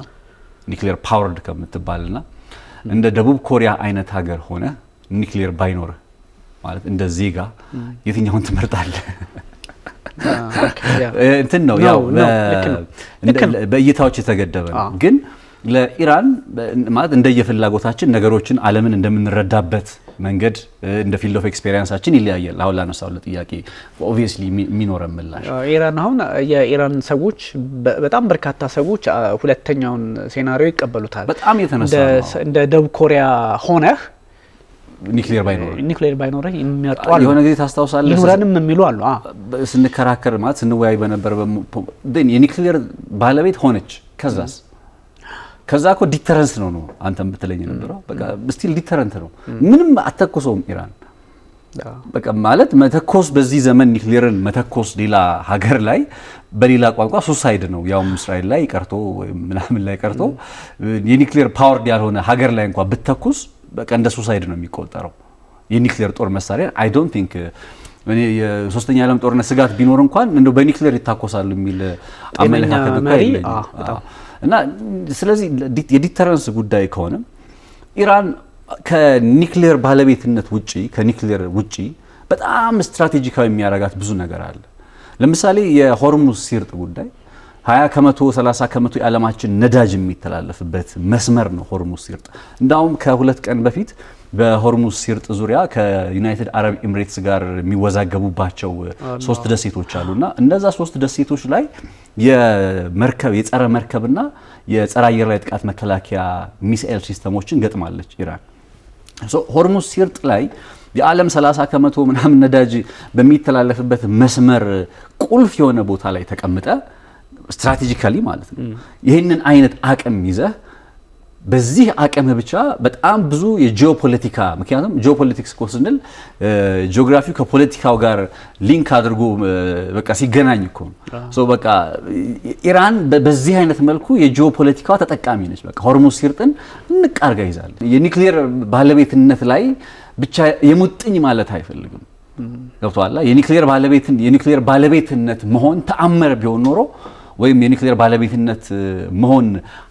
Speaker 2: ኒክሌር ፓወርድ ከምትባልና እንደ ደቡብ ኮሪያ አይነት ሀገር ሆነ ኒክሌር ባይኖርህ ማለት እንደ ዜጋ የትኛውን ትመርጣለህ? እንትን ነው ያው በእይታዎች የተገደበ ነው። ግን ለኢራን ማለት እንደየፍላጎታችን ነገሮችን ዓለምን እንደምንረዳበት መንገድ እንደ ፊልድ ኦፍ ኤክስፔሪየንሳችን ይለያያል። አሁን ላነሳው ለጥያቄ ኦብቪየስሊ የሚኖረን ምላሽ
Speaker 1: ኢራን አሁን የኢራን ሰዎች በጣም በርካታ ሰዎች ሁለተኛውን ሴናሪዮ ይቀበሉታል።
Speaker 2: በጣም የተነሳ
Speaker 1: እንደ ደቡብ ኮሪያ ሆነህ
Speaker 2: ኒክሌር ባይኖረህ
Speaker 1: የሚያርጡ አሉ።
Speaker 2: የሆነ ጊዜ ታስታውሳለህ
Speaker 1: ይኖረንም የሚሉ አሉ።
Speaker 2: ስንከራከር ማለት ስንወያይ በነበር የኒክሌር ባለቤት ሆነች ከዛ እኮ ዲተረንስ ነው አንተም ብትለኝ ነበረው። በቃ ስቲል ዲተረንት ነው። ምንም አተኮሰውም ኢራን በቃ ማለት መተኮስ በዚህ ዘመን ኒክሌርን መተኮስ ሌላ ሀገር ላይ በሌላ ቋንቋ ሱሳይድ ነው። ያው እስራኤል ላይ ቀርቶ ምናምን ላይ ቀርቶ የኒክሌር ፓወርድ ያልሆነ ሀገር ላይ እንኳን ብትተኩስ በቃ እንደ ሱሳይድ ነው የሚቆጠረው። የኒክሌር ጦር መሳሪያ አይ ዶንት ቲንክ እኔ የሶስተኛ ዓለም ጦርነት ስጋት ቢኖር እንኳን እንደው በኒክሌር ይታኮሳሉ የሚል አመለካከት ነው እና ስለዚህ የዲተረንስ ጉዳይ ከሆነ ኢራን ከኒክሌር ባለቤትነት ውጪ በጣም ስትራቴጂካዊ የሚያረጋት ብዙ ነገር አለ። ለምሳሌ የሆርሙዝ ሲርጥ ጉዳይ 20% 30% የዓለማችን ነዳጅ የሚተላለፍበት መስመር ነው ሆርሙዝ ሲርጥ። እንዳውም ከሁለት ቀን በፊት በሆርሙዝ ሲርጥ ዙሪያ ከዩናይትድ አረብ ኤሚሬትስ ጋር የሚወዛገቡባቸው 3 ደሴቶች አሉና እነዛ 3 ደሴቶች ላይ የጸረ መርከብና የጸረ አየር ላይ ጥቃት መከላከያ ሚሳኤል ሲስተሞችን ገጥማለች ኢራን። ሆርሙዝ ሲርጥ ላይ የዓለም 30% ምናምን ነዳጅ በሚተላለፍበት መስመር ቁልፍ የሆነ ቦታ ላይ ተቀምጠ ስትራቴጂካሊ ማለት ነው ይሄንን አይነት አቅም ይዘህ በዚህ አቅም ብቻ በጣም ብዙ የጂኦፖለቲካ ምክንያቱም ጂኦፖለቲክስ እኮ ስንል ጂኦግራፊው ከፖለቲካው ጋር ሊንክ አድርጎ በቃ ሲገናኝ እኮ ሶ በቃ ኢራን በዚህ አይነት መልኩ የጂኦፖለቲካው ተጠቃሚ ነች። በቃ ሆርሙዝ ሲርጥን እንቃርጋ ይዛል። የኒክሌር ባለቤትነት ላይ ብቻ የሙጥኝ ማለት አይፈልግም። ገብቷል። የኒክሌር ባለቤትነት መሆን ተአምር ቢሆን ኖሮ ወይም የኒክሌር ባለቤትነት መሆን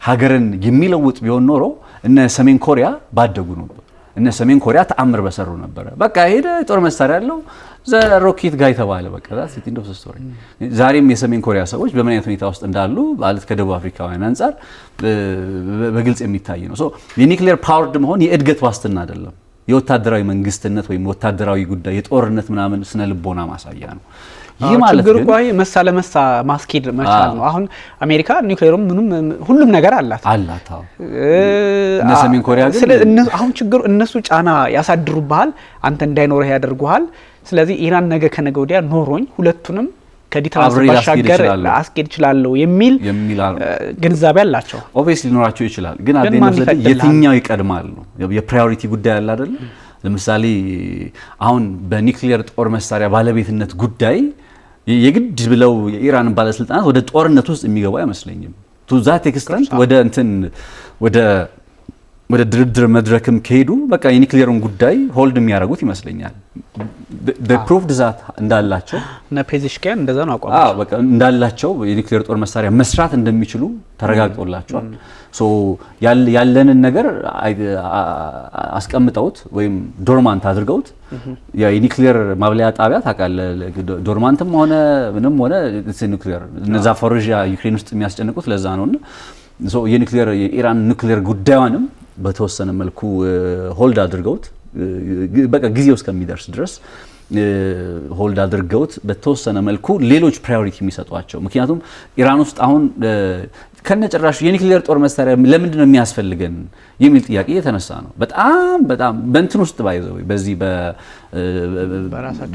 Speaker 2: ሀገርን የሚለውጥ ቢሆን ኖሮ እነ ሰሜን ኮሪያ ባደጉ ነበር። እነ ሰሜን ኮሪያ ተአምር በሰሩ ነበር። በቃ ሄደ ጦር መሳሪያ ያለው ሮኬት ጋይ ተባለ። በቃ ዛት ኢንድ ኦፍ ስቶሪ። ዛሬም የሰሜን ኮሪያ ሰዎች በምን አይነት ሁኔታ ውስጥ እንዳሉ ማለት ከደቡብ አፍሪካውያን አንፃር በግልጽ የሚታይ ነው። ሶ የኒክሌር ፓወርድ መሆን የእድገት ዋስትና አይደለም። የወታደራዊ መንግስትነት ወይም ወታደራዊ ጉዳይ የጦርነት ምናምን ስነ ልቦና ማሳያ ነው። ይህ ማለት
Speaker 1: ችግሩ ቆይ መሳ ለመሳ ማስኬድ መቻል ነው። አሁን አሜሪካ ኒውክሌሩም ሁሉም ነገር አላት።
Speaker 2: እነ ሰሜን ኮሪያ ግን
Speaker 1: አሁን ችግሩ እነሱ ጫና ያሳድሩብሃል፣ አንተ እንዳይኖርህ ያደርጉሃል። ስለዚህ ኢራን ነገ ከነገ ወዲያ ኖሮኝ ሁለቱንም ከዲተራንስ ባሻገር አስኬድ ይችላል የሚል ግንዛቤ አላቸው።
Speaker 2: ኦብቪየስሊ ሊኖራቸው ይችላል። ግን የትኛው ይቀድማል ነው የፕራዮሪቲ ጉዳይ አለ አይደል? ለምሳሌ አሁን በኒክሌር ጦር መሳሪያ ባለቤትነት ጉዳይ የግድ ብለው የኢራን ባለስልጣናት ወደ ጦርነት ውስጥ የሚገቡ አይመስለኝም። ቱ ዛት ኤክስተንት ወደ ድርድር መድረክም ከሄዱ በቃ የኒክሌሩን ጉዳይ ሆልድ የሚያደርጉት ይመስለኛል። በፕሩፍድ ዛት እንዳላቸው
Speaker 1: እና ፔዚሽኪያን እንደዛ ነው አቋማቸው።
Speaker 2: በቃ እንዳላቸው የኒክሌር ጦር መሳሪያ መስራት እንደሚችሉ ተረጋግጦላቸዋል። ሶ ያለንን ነገር አስቀምጠውት ወይም ዶርማንት አድርገውት የኒክሌር ማብለያ ጣቢያ ታውቃለህ፣ ዶርማንትም ሆነ ምንም ሆነ ኒክሌር እነዛ ዛፖሪዥያ ዩክሬን ውስጥ የሚያስጨንቁት ለዛ ነውና ሶ የኢራን ኒክሌር ጉዳዩንም በተወሰነ መልኩ ሆልድ አድርገውት በቃ ጊዜው እስከሚደርስ ድረስ ሆልድ አድርገውት በተወሰነ መልኩ ሌሎች ፕራዮሪቲ የሚሰጧቸው። ምክንያቱም ኢራን ውስጥ አሁን ከነጭራሹ የኒክሌር ጦር መሳሪያ ለምንድን ነው የሚያስፈልገን የሚል ጥያቄ የተነሳ ነው። በጣም በእንትን ውስጥ ባይዘው በዚህ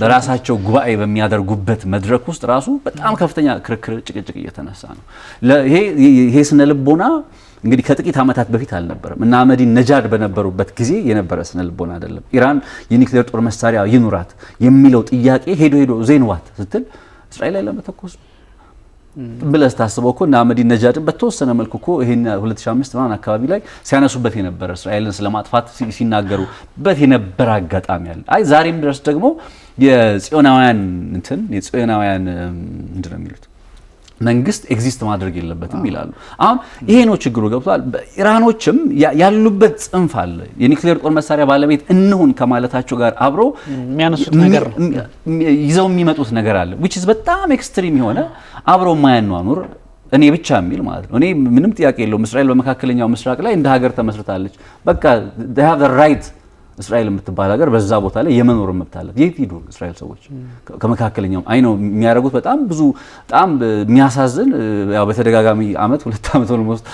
Speaker 2: በራሳቸው ጉባኤ በሚያደርጉበት መድረክ ውስጥ ራሱ በጣም ከፍተኛ ክርክር፣ ጭቅጭቅ እየተነሳ ነው። ይሄ ስነ ልቦና እንግዲህ ከጥቂት ዓመታት በፊት አልነበረም እና አህመዲን ነጃድ በነበሩበት ጊዜ የነበረ ስነ ልቦና አይደለም። ኢራን የኒክሌር ጦር መሳሪያ ይኑራት የሚለው ጥያቄ ሄዶ ዜንዋት ስትል እስራኤል ላይ ለመተኮስ ብለህ ታስበው እኮ እና አህመዲነጃድን በተወሰነ መልኩ እኮ ይሄን 2005 ማን አካባቢ ላይ ሲያነሱበት የነበረ እስራኤልን ስለማጥፋት ሲናገሩበት የነበረ አጋጣሚ አለ። አይ ዛሬም ድረስ ደግሞ የጽዮናውያን ምንድን ነው የሚሉት መንግስት ኤግዚስት ማድረግ የለበትም ይላሉ። አሁን ይሄ ነው ችግሩ ገብቷል። ኢራኖችም ያሉበት ጽንፍ አለ። የኒውክሌር ጦር መሳሪያ ባለቤት እንሁን ከማለታቸው ጋር አብሮ
Speaker 1: የሚያነሱት ነገር
Speaker 2: ይዘው የሚመጡት ነገር አለ which is በጣም ኤክስትሪም የሆነ አብሮ ማያኗኑር እኔ ብቻ የሚል ማለት ነው። እኔ ምንም ጥያቄ የለውም እስራኤል በመካከለኛው ምስራቅ ላይ እንደ ሀገር ተመስርታለች። በቃ they have the right እስራኤል የምትባል ሀገር በዛ ቦታ ላይ የመኖር መብት አለ። የት ሄዱ እስራኤል ሰዎች ከመካከለኛው አይ ነው የሚያደርጉት በጣም ብዙ በጣም የሚያሳዝን ያው በተደጋጋሚ አመት 2 አመት ኦልሞስት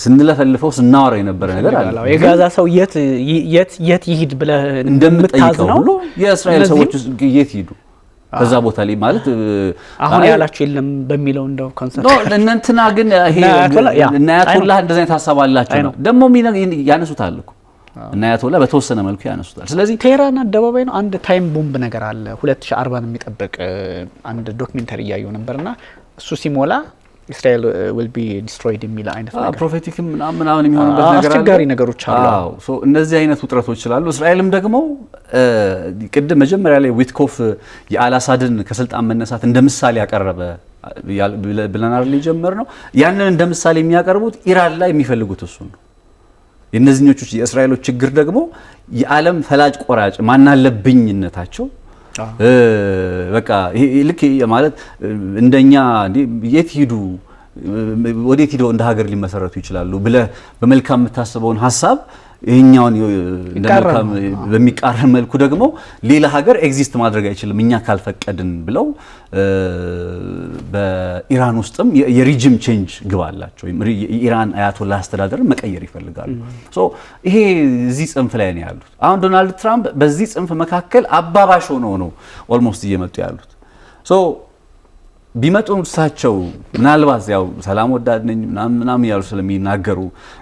Speaker 2: ስንለፈልፈው ስናወራ የነበረ ነገር አለ።
Speaker 1: የጋዛ ሰው የት ይሄድ ብለ እንደምታዝነው
Speaker 2: ሁሉ የእስራኤል ሰዎች የት ሄዱ ከዛ ቦታ ላይ ማለት
Speaker 1: አሁን ያላችሁ የለም በሚለው እንደው ኮንሰፕት
Speaker 2: ነው። እንትና ግን ይሄ እና አያቶላህ እንደዛ ታሳብ አላችሁ ነው ደግሞ ያነሱታል እኮ እና አያቶላህ በተወሰነ መልኩ ያነሱታል። ስለዚህ
Speaker 1: ቴህራን አደባባይ ነው አንድ ታይም ቦምብ ነገር አለ 2040 የሚጠብቅ አንድ ዶክመንተሪ ያየው ነበርና እሱ ሲሞላ እስራኤል will be destroyed የሚል አይነት ነገር
Speaker 2: ፕሮፌቲክም ምናምን የሚሆንበት ነገር አለ።
Speaker 1: አስቸጋሪ ነገሮች አሉ።
Speaker 2: አዎ ሶ እነዚህ አይነት ውጥረቶች ስላሉ እስራኤልም ደግሞ ቅድም መጀመሪያ ላይ ዊትኮፍ የአላሳድን ከስልጣን መነሳት እንደ ምሳሌ ያቀረበ ብለናል ሊጀመር ነው። ያንን እንደ ምሳሌ የሚያቀርቡት ኢራን ላይ የሚፈልጉት እሱ ነው። የነዚህኞቹ የእስራኤሎች ችግር ደግሞ የዓለም ፈላጭ ቆራጭ ማናለብኝነታቸው በቃ ልክ ማለት እንደኛ የት ሄዱ ወዴት ሄደው እንደ ሀገር ሊመሰረቱ ይችላሉ ብለህ በመልካም የምታስበውን ሀሳብ ይሄኛውን እንደመልካም በሚቃረን መልኩ ደግሞ ሌላ ሀገር ኤግዚስት ማድረግ አይችልም እኛ ካልፈቀድን ብለው በኢራን ውስጥም የሪጅም ቼንጅ ግባላቸው የኢራን አያቶላህ አስተዳደር መቀየር ይፈልጋሉ። ሶ ይሄ እዚህ ጽንፍ ላይ ነው ያሉት። አሁን ዶናልድ ትራምፕ በዚህ ጽንፍ መካከል አባባሽ ሆነው ነው ኦልሞስት እየመጡ ያሉት። ሶ ቢመጡ እሳቸው ምናልባት ያው ሰላም ወዳድ ነኝ ምናምን ያሉ ስለሚናገሩ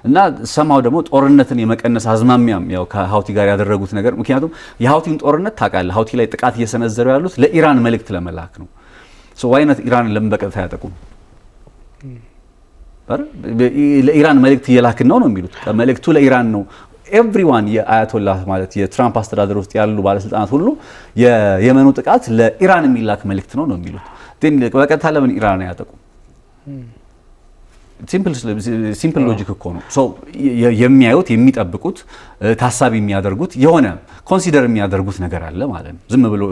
Speaker 2: እና ሰማው ደግሞ ጦርነትን የመቀነስ አዝማሚያም ያው ከሀውቲ ጋር ያደረጉት ነገር ምክንያቱም የሀውቲን ጦርነት ታውቃለህ ሀውቲ ላይ ጥቃት እየሰነዘሩ ያሉት ለኢራን መልእክት ለመላክ ነው። ሶ ዋይነት ኢራንን ለምን በቀጥታ ያጠቁም ለኢራን መልእክት እየላክን ነው የሚሉት። መልእክቱ ለኢራን ነው። ኤቭሪዋን የአያቶላህ ማለት የትራምፕ አስተዳደር ውስጥ ያሉ ባለስልጣናት ሁሉ የየመኑ ጥቃት ለኢራን የሚላክ መልእክት ነው የሚሉት። በቀጥታ ለምን ኢራን ያጠቁም? ሲምፕል ሎጂክ እኮ ነው። ሶ የሚያዩት የሚጠብቁት ታሳቢ የሚያደርጉት የሆነ ኮንሲደር የሚያደርጉት ነገር አለ ማለት ነው። ዝም ብሎ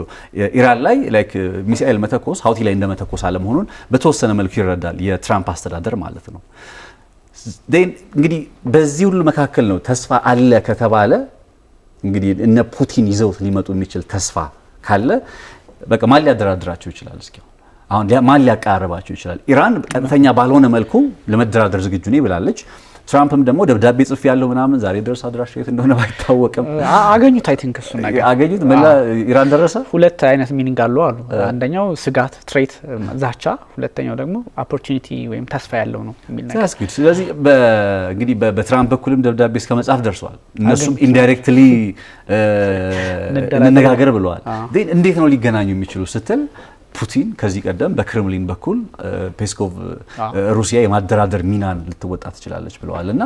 Speaker 2: ኢራን ላይ ላይክ ሚሳኤል መተኮስ ሀውቲ ላይ እንደመተኮስ አለ መሆኑን በተወሰነ መልኩ ይረዳል የትራምፕ አስተዳደር ማለት ነው። እንግዲህ በዚህ ሁሉ መካከል ነው ተስፋ አለ ከተባለ እንግዲህ እነ ፑቲን ይዘውት ሊመጡ የሚችል ተስፋ ካለ በቃ ማን ሊያደራድራቸው ይችላል? እስኪ አሁን ማን ሊያቀራርባቸው ይችላል? ኢራን ቀጥተኛ ባልሆነ መልኩ ለመደራደር ዝግጁ ነኝ ብላለች። ትራምፕም ደግሞ ደብዳቤ ጽፍ ያለው ምናምን ዛሬ ድረስ አድራሻ የት እንደሆነ ባይታወቅም
Speaker 1: አገኙት። አይ ቲንክ እሱ ነገር
Speaker 2: አገኙት። መላ ኢራን ደረሰ።
Speaker 1: ሁለት አይነት ሚኒንግ አለው አሉ። አንደኛው ስጋት ትሬት ዛቻ፣ ሁለተኛው ደግሞ ኦፖርቹኒቲ ወይም ተስፋ ያለው ነው የሚል ነገር።
Speaker 2: ስለዚህ እንግዲህ በትራምፕ በኩልም ደብዳቤ እስከ መጻፍ ደርሰዋል። እነሱም ኢንዳይሬክትሊ እንነጋገር ብለዋል። እንዴት ነው ሊገናኙ የሚችሉ ስትል ፑቲን ከዚህ ቀደም በክሬምሊን በኩል ፔስኮቭ ሩሲያ የማደራደር ሚናን ልትወጣ ትችላለች ብለዋል እና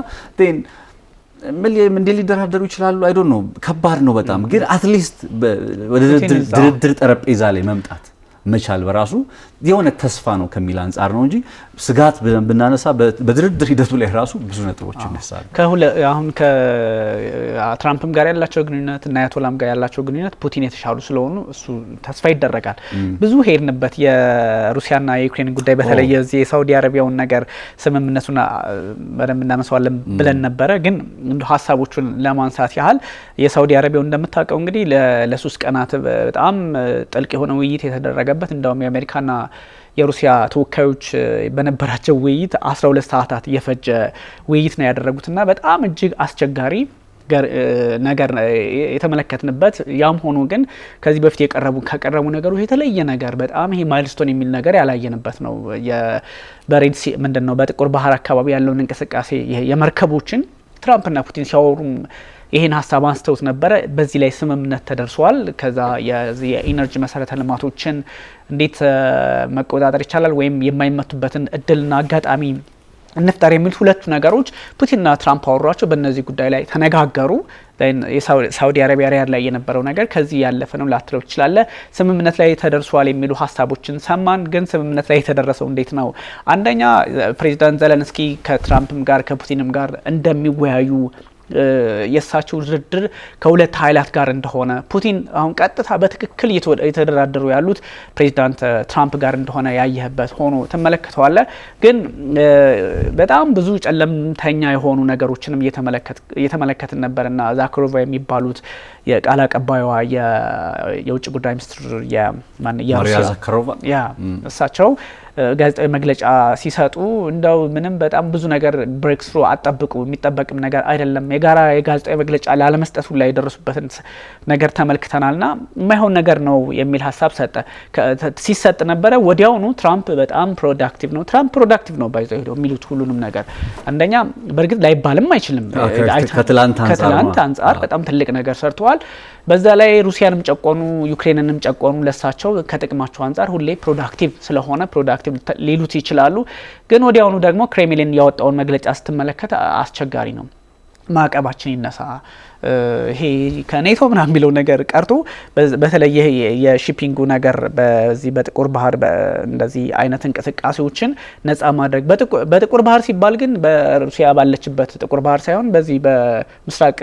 Speaker 2: እንዴት ሊደራደሩ ይችላሉ? አይ ዶንት ኖ። ከባድ ነው በጣም ግን አትሊስት ወደ ድርድር ጠረጴዛ ላይ መምጣት መቻል በራሱ የሆነ ተስፋ ነው ከሚል አንጻር ነው እንጂ ስጋት ብናነሳ በድርድር ሂደቱ ላይ ራሱ ብዙ ነጥቦች ይነሳሉ።
Speaker 1: አሁን ከትራምፕም ጋር ያላቸው ግንኙነት እና አያቶላም ጋር ያላቸው ግንኙነት ፑቲን የተሻሉ ስለሆኑ እሱ ተስፋ ይደረጋል። ብዙ ሄድንበት የሩሲያና የዩክሬን ጉዳይ በተለይ የዚህ የሳውዲ አረቢያውን ነገር ስምምነቱን በደንብ እናነሳዋለን ብለን ነበረ። ግን እንደ ሀሳቦቹን ለማንሳት ያህል የሳውዲ አረቢያው እንደምታውቀው እንግዲህ ለ3 ቀናት በጣም ጥልቅ የሆነ ውይይት የተደረገ እንደውም የአሜሪካና የሩሲያ ተወካዮች በነበራቸው ውይይት 12 ሰዓታት የፈጀ ውይይት ነው ያደረጉትና በጣም እጅግ አስቸጋሪ ነገር የተመለከትንበት። ያም ሆኖ ግን ከዚህ በፊት ከቀረቡ ነገሮች የተለየ ነገር በጣም ይሄ ማይልስቶን የሚል ነገር ያላየንበት ነው። በሬድ ሲ ምንድነው በጥቁር ባህር አካባቢ ያለውን እንቅስቃሴ የመርከቦችን ትራምፕና ፑቲን ሲያወሩ ይሄን ሀሳብ አንስተውት ነበረ። በዚህ ላይ ስምምነት ተደርሷል። ከዛ የኢነርጂ መሰረተ ልማቶችን እንዴት መቆጣጠር ይቻላል ወይም የማይመቱበትን እድልና አጋጣሚ እንፍጠር የሚሉት ሁለቱ ነገሮች ፑቲንና ትራምፕ አወሯቸው። በእነዚህ ጉዳይ ላይ ተነጋገሩ። ሳውዲ አረቢያ ሪያድ ላይ የነበረው ነገር ከዚህ ያለፈ ነው ላትለው ይችላል። ስምምነት ላይ ተደርሷል የሚሉ ሀሳቦችን ሰማን። ግን ስምምነት ላይ የተደረሰው እንዴት ነው? አንደኛ ፕሬዚዳንት ዘለንስኪ ከትራምፕም ጋር ከፑቲንም ጋር እንደሚወያዩ የሳቸው ድርድር ከሁለት ኃይላት ጋር እንደሆነ ፑቲን አሁን ቀጥታ በትክክል እየተደራደሩ ያሉት ፕሬዚዳንት ትራምፕ ጋር እንደሆነ ያየህበት ሆኖ ተመለከተዋለ። ግን በጣም ብዙ ጨለምተኛ የሆኑ ነገሮችንም እየተመለከትን ነበርና ዛካሮቫ የሚባሉት የቃል አቀባይዋ የውጭ ጉዳይ ሚኒስትር
Speaker 2: ማሪያ ዛካሮቫ
Speaker 1: እሳቸው ጋዜጣዊ መግለጫ ሲሰጡ እንደው ምንም በጣም ብዙ ነገር ብሬክ ስሩ አጠብቁ የሚጠበቅም ነገር አይደለም የጋራ የጋዜጣዊ መግለጫ ላለመስጠቱ ላይ የደረሱበትን ነገር ተመልክተናልና የማይሆን ነገር ነው የሚል ሀሳብ ሲሰጥ ነበረ። ወዲያውኑ ትራምፕ በጣም ፕሮዳክቲቭ ነው ባይዘው ሄደው የሚሉት ሁሉንም ነገር አንደኛ በእርግጥ ላይባልም አይችልም ከትላንት አንጻር በጣም ትልቅ ነገር ሰርተዋል። በዛ ላይ ሩሲያንም ጨቆኑ ዩክሬንንም ጨቆኑ። ለሳቸው ከጥቅማቸው አንጻር ሁሌ ፕሮዳክቲቭ ስለሆነ ፕሮዳክቲቭ ሊሉት ይችላሉ። ግን ወዲያውኑ ደግሞ ክሬምሊን ያወጣውን መግለጫ ስትመለከት አስቸጋሪ ነው። ማዕቀባችን ይነሳ ይሄ ከኔቶ ምናምን የሚለው ነገር ቀርቶ በተለይ የሺፒንጉ ነገር በዚህ በጥቁር ባህር እንደዚህ አይነት እንቅስቃሴዎችን ነጻ ማድረግ በጥቁር ባህር ሲባል ግን በሩሲያ ባለችበት ጥቁር ባህር ሳይሆን በዚህ በምስራቅ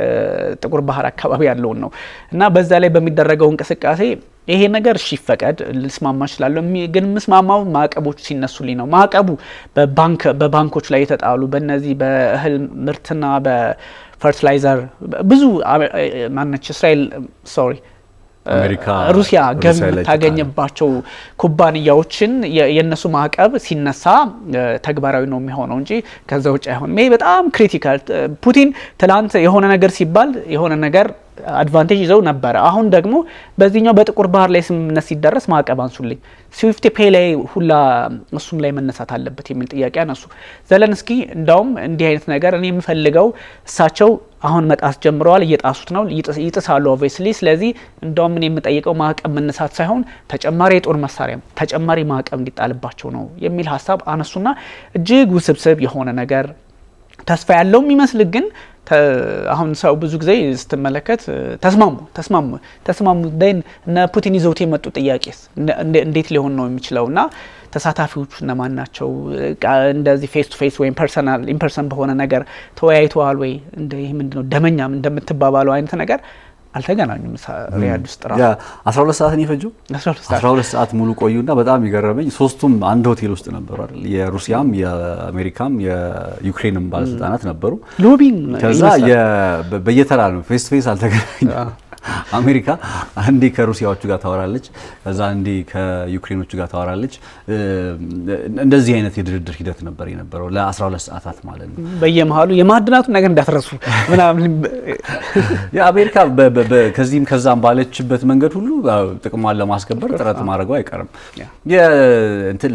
Speaker 1: ጥቁር ባህር አካባቢ ያለውን ነው እና በዛ ላይ በሚደረገው እንቅስቃሴ ይሄ ነገር እሺ ይፈቀድ ልስማማ እችላለሁ። ግን ምስማማው ማዕቀቦች ሲነሱልኝ ነው። ማዕቀቡ በባንኮች ላይ የተጣሉ በእነዚህ በእህል ምርትና በፈርቲላይዘር ብዙ ማነች እስራኤል ሩሲያ ገቢ የምታገኝባቸው ኩባንያዎችን የነሱ ማዕቀብ ሲነሳ ተግባራዊ ነው የሚሆነው እንጂ ከዛ ውጭ አይሆንም። ይሄ በጣም ክሪቲካል። ፑቲን ትላንት የሆነ ነገር ሲባል የሆነ ነገር አድቫንቴጅ ይዘው ነበረ። አሁን ደግሞ በዚህኛው በጥቁር ባህር ላይ ስምምነት ሲደረስ ማዕቀብ አንሱልኝ፣ ስዊፍት ፔይ ላይ ሁላ እሱም ላይ መነሳት አለበት የሚል ጥያቄ አነሱ። ዘለንስኪ እንዳውም እንዲህ አይነት ነገር እኔ የምፈልገው እሳቸው አሁን መጣስ ጀምረዋል፣ እየጣሱት ነው፣ ይጥሳሉ ኦብቪየስሊ። ስለዚህ እንዳውም እኔ የምጠይቀው ማዕቀብ መነሳት ሳይሆን ተጨማሪ የጦር መሳሪያ ተጨማሪ ማዕቀብ እንዲጣልባቸው ነው የሚል ሀሳብ አነሱና እጅግ ውስብስብ የሆነ ነገር ተስፋ ያለው የሚመስል ግን አሁን ሰው ብዙ ጊዜ ስትመለከት ተስማሙ ደን እና ፑቲን ይዘውት የመጡ ጥያቄስ እንዴት ሊሆን ነው የሚችለውና ተሳታፊዎቹ እነማን ናቸው? እንደዚህ ፌስ ቱ ፌስ ወይም ፐርሰናል ኢምፐርሰን በሆነ ነገር ተወያይተዋል ወይ? ይሄ ምንድነው ደመኛም እንደምትባባለው አይነት ነገር አልተገናኙም። ሪያድ ውስጥ ራሱ
Speaker 2: 12 ሰዓት ነው የፈጀው። 12 ሰዓት ሙሉ ቆዩና በጣም ይገረመኝ ሶስቱም አንድ ሆቴል ውስጥ ነበሩ አይደል? የሩሲያም የአሜሪካም የዩክሬንም ባለስልጣናት ነበሩ።
Speaker 1: ሎቢንግ
Speaker 2: ከዛ በየተራ ነው ፌስ ቱ ፌስ አልተገናኙም። አሜሪካ አንዴ ከሩሲያዎቹ ጋር ታወራለች፣ ከዛ አንዴ ከዩክሬኖቹ ጋር ታወራለች። እንደዚህ አይነት የድርድር ሂደት ነበር የነበረው ለ12 ሰዓታት ማለት ነው።
Speaker 1: በየመሃሉ የማዕድናቱን ነገር እንዳትረሱ ምናምን
Speaker 2: የአሜሪካ ከዚህም ከዛም ባለችበት መንገድ ሁሉ ጥቅሟን ለማስከበር ጥረት ማድረጉ አይቀርም።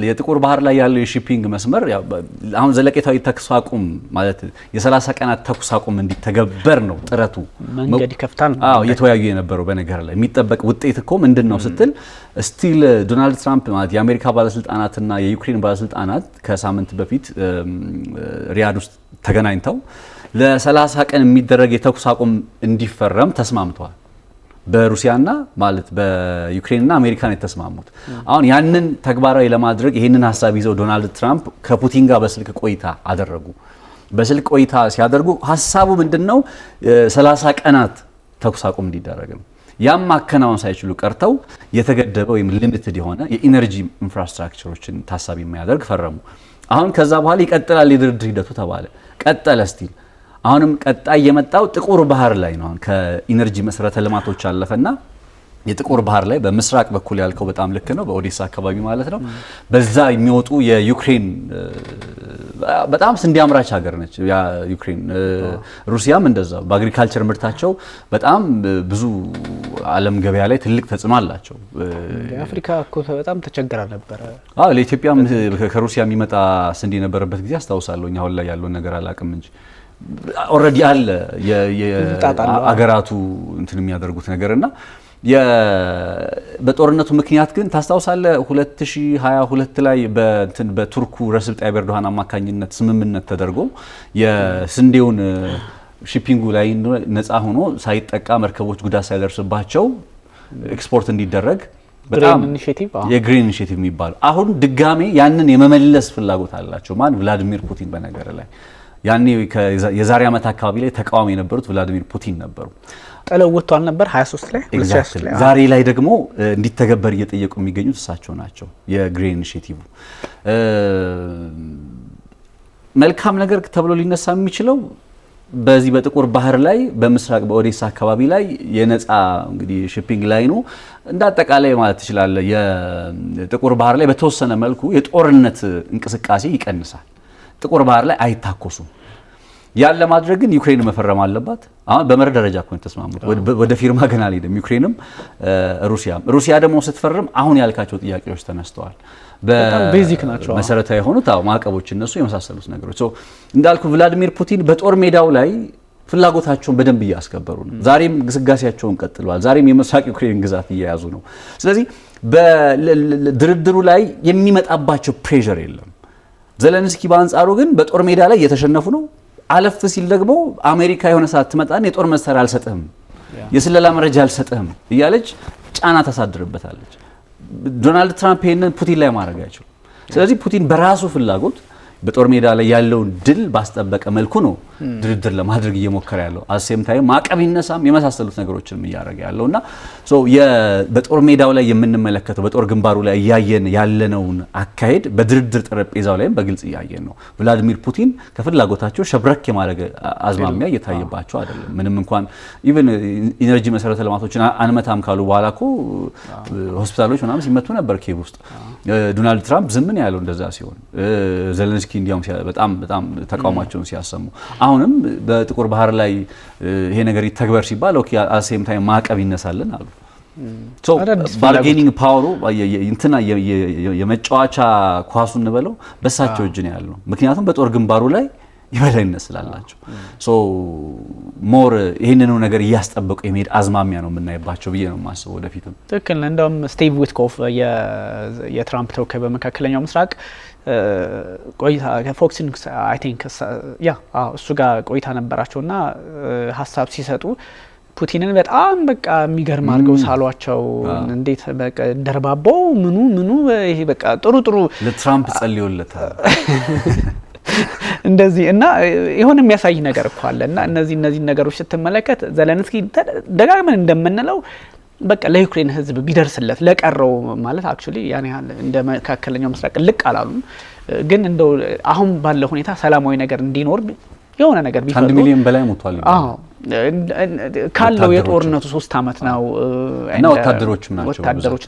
Speaker 2: የጥቁር ባህር ላይ ያለው የሺፒንግ መስመር አሁን ዘለቄታዊ ተኩስ አቁም ማለት የ30 ቀናት ተኩስ አቁም እንዲተገበር ነው ጥረቱ።
Speaker 1: መንገድ ይከፍታል።
Speaker 2: የተወያዩ የነበረው በነገር ላይ የሚጠበቅ ውጤት እኮ ምንድነው ስትል ስቲል ዶናልድ ትራምፕ ማለት የአሜሪካ ባለስልጣናትና የዩክሬን ባለስልጣናት ከሳምንት በፊት ሪያድ ውስጥ ተገናኝተው ለ30 ቀን የሚደረግ የተኩስ አቁም እንዲፈረም ተስማምተዋል። በሩሲያና ማለት በዩክሬንና አሜሪካን የተስማሙት። አሁን ያንን ተግባራዊ ለማድረግ ይሄንን ሐሳብ ይዘው ዶናልድ ትራምፕ ከፑቲን ጋር በስልክ ቆይታ አደረጉ። በስልክ ቆይታ ሲያደርጉ ሐሳቡ ምንድነው 30 ቀናት ተኩስ አቁም እንዲደረግ ነው። ያም ማከናወን ሳይችሉ ቀርተው የተገደበ ወይም ሊሚትድ የሆነ የኢነርጂ ኢንፍራስትራክቸሮችን ታሳቢ የሚያደርግ ፈረሙ። አሁን ከዛ በኋላ ይቀጥላል የድርድር ሂደቱ ተባለ። ቀጠለ ስቲል አሁንም ቀጣይ የመጣው ጥቁር ባህር ላይ ነው። አሁን ከኢነርጂ መሰረተ ልማቶች አለፈና የጥቁር ባህር ላይ በምስራቅ በኩል ያልከው በጣም ልክ ነው፣ በኦዴሳ አካባቢ ማለት ነው። በዛ የሚወጡ የዩክሬን በጣም ስንዴ አምራች ሀገር ነች ያ ዩክሬን። ሩሲያም እንደዛው በአግሪካልቸር ምርታቸው በጣም ብዙ ዓለም ገበያ ላይ ትልቅ ተጽዕኖ አላቸው።
Speaker 1: አፍሪካ እኮ በጣም ተቸግራ ነበረ።
Speaker 2: ለኢትዮጵያም ከሩሲያ የሚመጣ ስንዴ የነበረበት ጊዜ አስታውሳለሁ። አሁን ላይ ያለውን ነገር አላውቅም እንጂ ኦሬዲ አለ የአገራቱ እንትን የሚያደርጉት ነገርና በጦርነቱ ምክንያት ግን ታስታውሳለህ 2022 ላይ በቱርኩ ረሲፕ ጣይብ ኤርዶሃን አማካኝነት ስምምነት ተደርጎ የስንዴውን ሺፒንጉ ላይ ነፃ ሆኖ ሳይጠቃ መርከቦች ጉዳት ሳይደርስባቸው ኤክስፖርት እንዲደረግ በጣም የግሪን ኢኒሺዬቲቭ የሚባለው አሁን ድጋሜ ያንን የመመለስ ፍላጎት አላቸው። ማን? ቭላዲሚር ፑቲን። በነገር ላይ ያኔ የዛሬ ዓመት አካባቢ ላይ ተቃዋሚ የነበሩት ቭላዲሚር ፑቲን ነበሩ።
Speaker 1: ጥለው ወጥቷል ነበር 23 ላይ
Speaker 2: ዛሬ ላይ ደግሞ እንዲተገበር እየጠየቁ የሚገኙት እሳቸው ናቸው። የግሪን ኢኒሺዬቲቭ መልካም ነገር ተብሎ ሊነሳ የሚችለው በዚህ በጥቁር ባህር ላይ በምስራቅ በኦዴሳ አካባቢ ላይ የነፃ እንግዲህ ሺፒንግ ላይኑ እንዳጠቃላይ ማለት ይችላል የጥቁር ባህር ላይ በተወሰነ መልኩ የጦርነት እንቅስቃሴ ይቀንሳል። ጥቁር ባህር ላይ አይታኮሱም። ያን ለማድረግ ግን ዩክሬን መፈረም አለባት። አሁን በመርህ ደረጃ እኮ ተስማሙት። ወደ ፊርማ ገና አልሄደም። ዩክሬንም ሩሲያ ደግሞ ስትፈርም አሁን ያልካቸው ጥያቄዎች ተነስተዋል።
Speaker 1: በጣም ቤዚክ ናቸው
Speaker 2: መሰረታዊ የሆኑት ማዕቀቦች እነሱ የመሳሰሉት ነገሮች እንዳልኩ ቭላዲሚር ፑቲን በጦር ሜዳው ላይ ፍላጎታቸውን በደንብ እያስከበሩ ነው። ዛሬም ግስጋሴያቸውን ቀጥለዋል። ዛሬም የምስራቅ ዩክሬን ግዛት እየያዙ ነው። ስለዚህ በድርድሩ ላይ የሚመጣባቸው ፕሬሸር የለም። ዘለንስኪ በአንጻሩ ግን በጦር ሜዳ ላይ እየተሸነፉ ነው። አለፍ ሲል ደግሞ አሜሪካ የሆነ ሰዓት ትመጣና የጦር መሳሪያ አልሰጥህም፣ የስለላ መረጃ አልሰጥህም እያለች ጫና ታሳድርበታለች። ዶናልድ ትራምፕ ይሄንን ፑቲን ላይ ማድረግ አይችሉም። ስለዚህ ፑቲን በራሱ ፍላጎት በጦር ሜዳ ላይ ያለውን ድል ባስጠበቀ መልኩ ነው ድርድር ለማድረግ እየሞከረ ያለው። አሴም ታይም ማዕቀብ ይነሳም የመሳሰሉት ነገሮችንም እያደረገ ያለውና በጦር ሜዳው ላይ የምንመለከተው በጦር ግንባሩ ላይ እያየን ያለነውን አካሄድ በድርድር ጠረጴዛው ላይም በግልጽ እያየን ነው። ቭላዲሚር ፑቲን ከፍላጎታቸው ሸብረክ የማድረግ አዝማሚያ እየታየባቸው አይደለም። ምንም እንኳን ኢቭን ኢነርጂ መሰረተ ልማቶችን አንመታም ካሉ በኋላ እኮ ሆስፒታሎች ምናምን ሲመቱ ነበር ኬቭ ውስጥ። ዶናልድ ትራምፕ ዝም ነው ያለው እንደዛ ሲሆን ዘለንስኪ እንዲያውም በጣም ተቃውሟቸውን ሲያሰሙ አሁንም በጥቁር ባህር ላይ ይሄ ነገር ይተግበር ሲባል ኦኬ አሴም ታይም ማዕቀብ ይነሳልን አሉ። ባርጌኒንግ ፓወሩ እንትና የመጫወቻ ኳሱ እንበለው በሳቸው እጅ ነው ያለው። ምክንያቱም በጦር ግንባሩ ላይ ይበላይነት ስላላቸው ሞር ይሄንኑ ነገር እያስጠበቁ የመሄድ አዝማሚያ ነው የምናይባቸው ብዬ ነው የማስበው ወደፊትም።
Speaker 1: ትክክል። እንደውም ስቲቭ ዊትኮፍ የትራምፕ ተወካይ በመካከለኛው ምስራቅ ቆይታ ከፎክስ ኒውስ አይ ቲንክ እሱ ጋር ቆይታ ነበራቸውና ሀሳብ ሲሰጡ ፑቲንን በጣም በቃ የሚገርም አድርገው ሳሏቸው። እንዴት በቃ ደርባባው ምኑ ይሄ በቃ ጥሩ
Speaker 2: ለትራምፕ ጸልዮለታል
Speaker 1: እንደዚህ እና የሆነ የሚያሳይ ነገር እኮ አለና እነዚህ ነገሮች ስትመለከት ዘለንስኪ ደጋግመን እንደምንለው በቃ ለዩክሬን ሕዝብ ቢደርስለት ለቀረው ማለት አክቹሊ ያን ያህል እንደ መካከለኛው ምስራቅ ልቅ አላሉም። ግን እንደው አሁን ባለው ሁኔታ ሰላማዊ ነገር እንዲኖር የሆነ ነገር ቢፈልጉ 1 ሚሊዮን
Speaker 2: በላይ ሞቷል።
Speaker 1: ካለው የጦርነቱ 3 አመት ነው
Speaker 2: እና ወታደሮች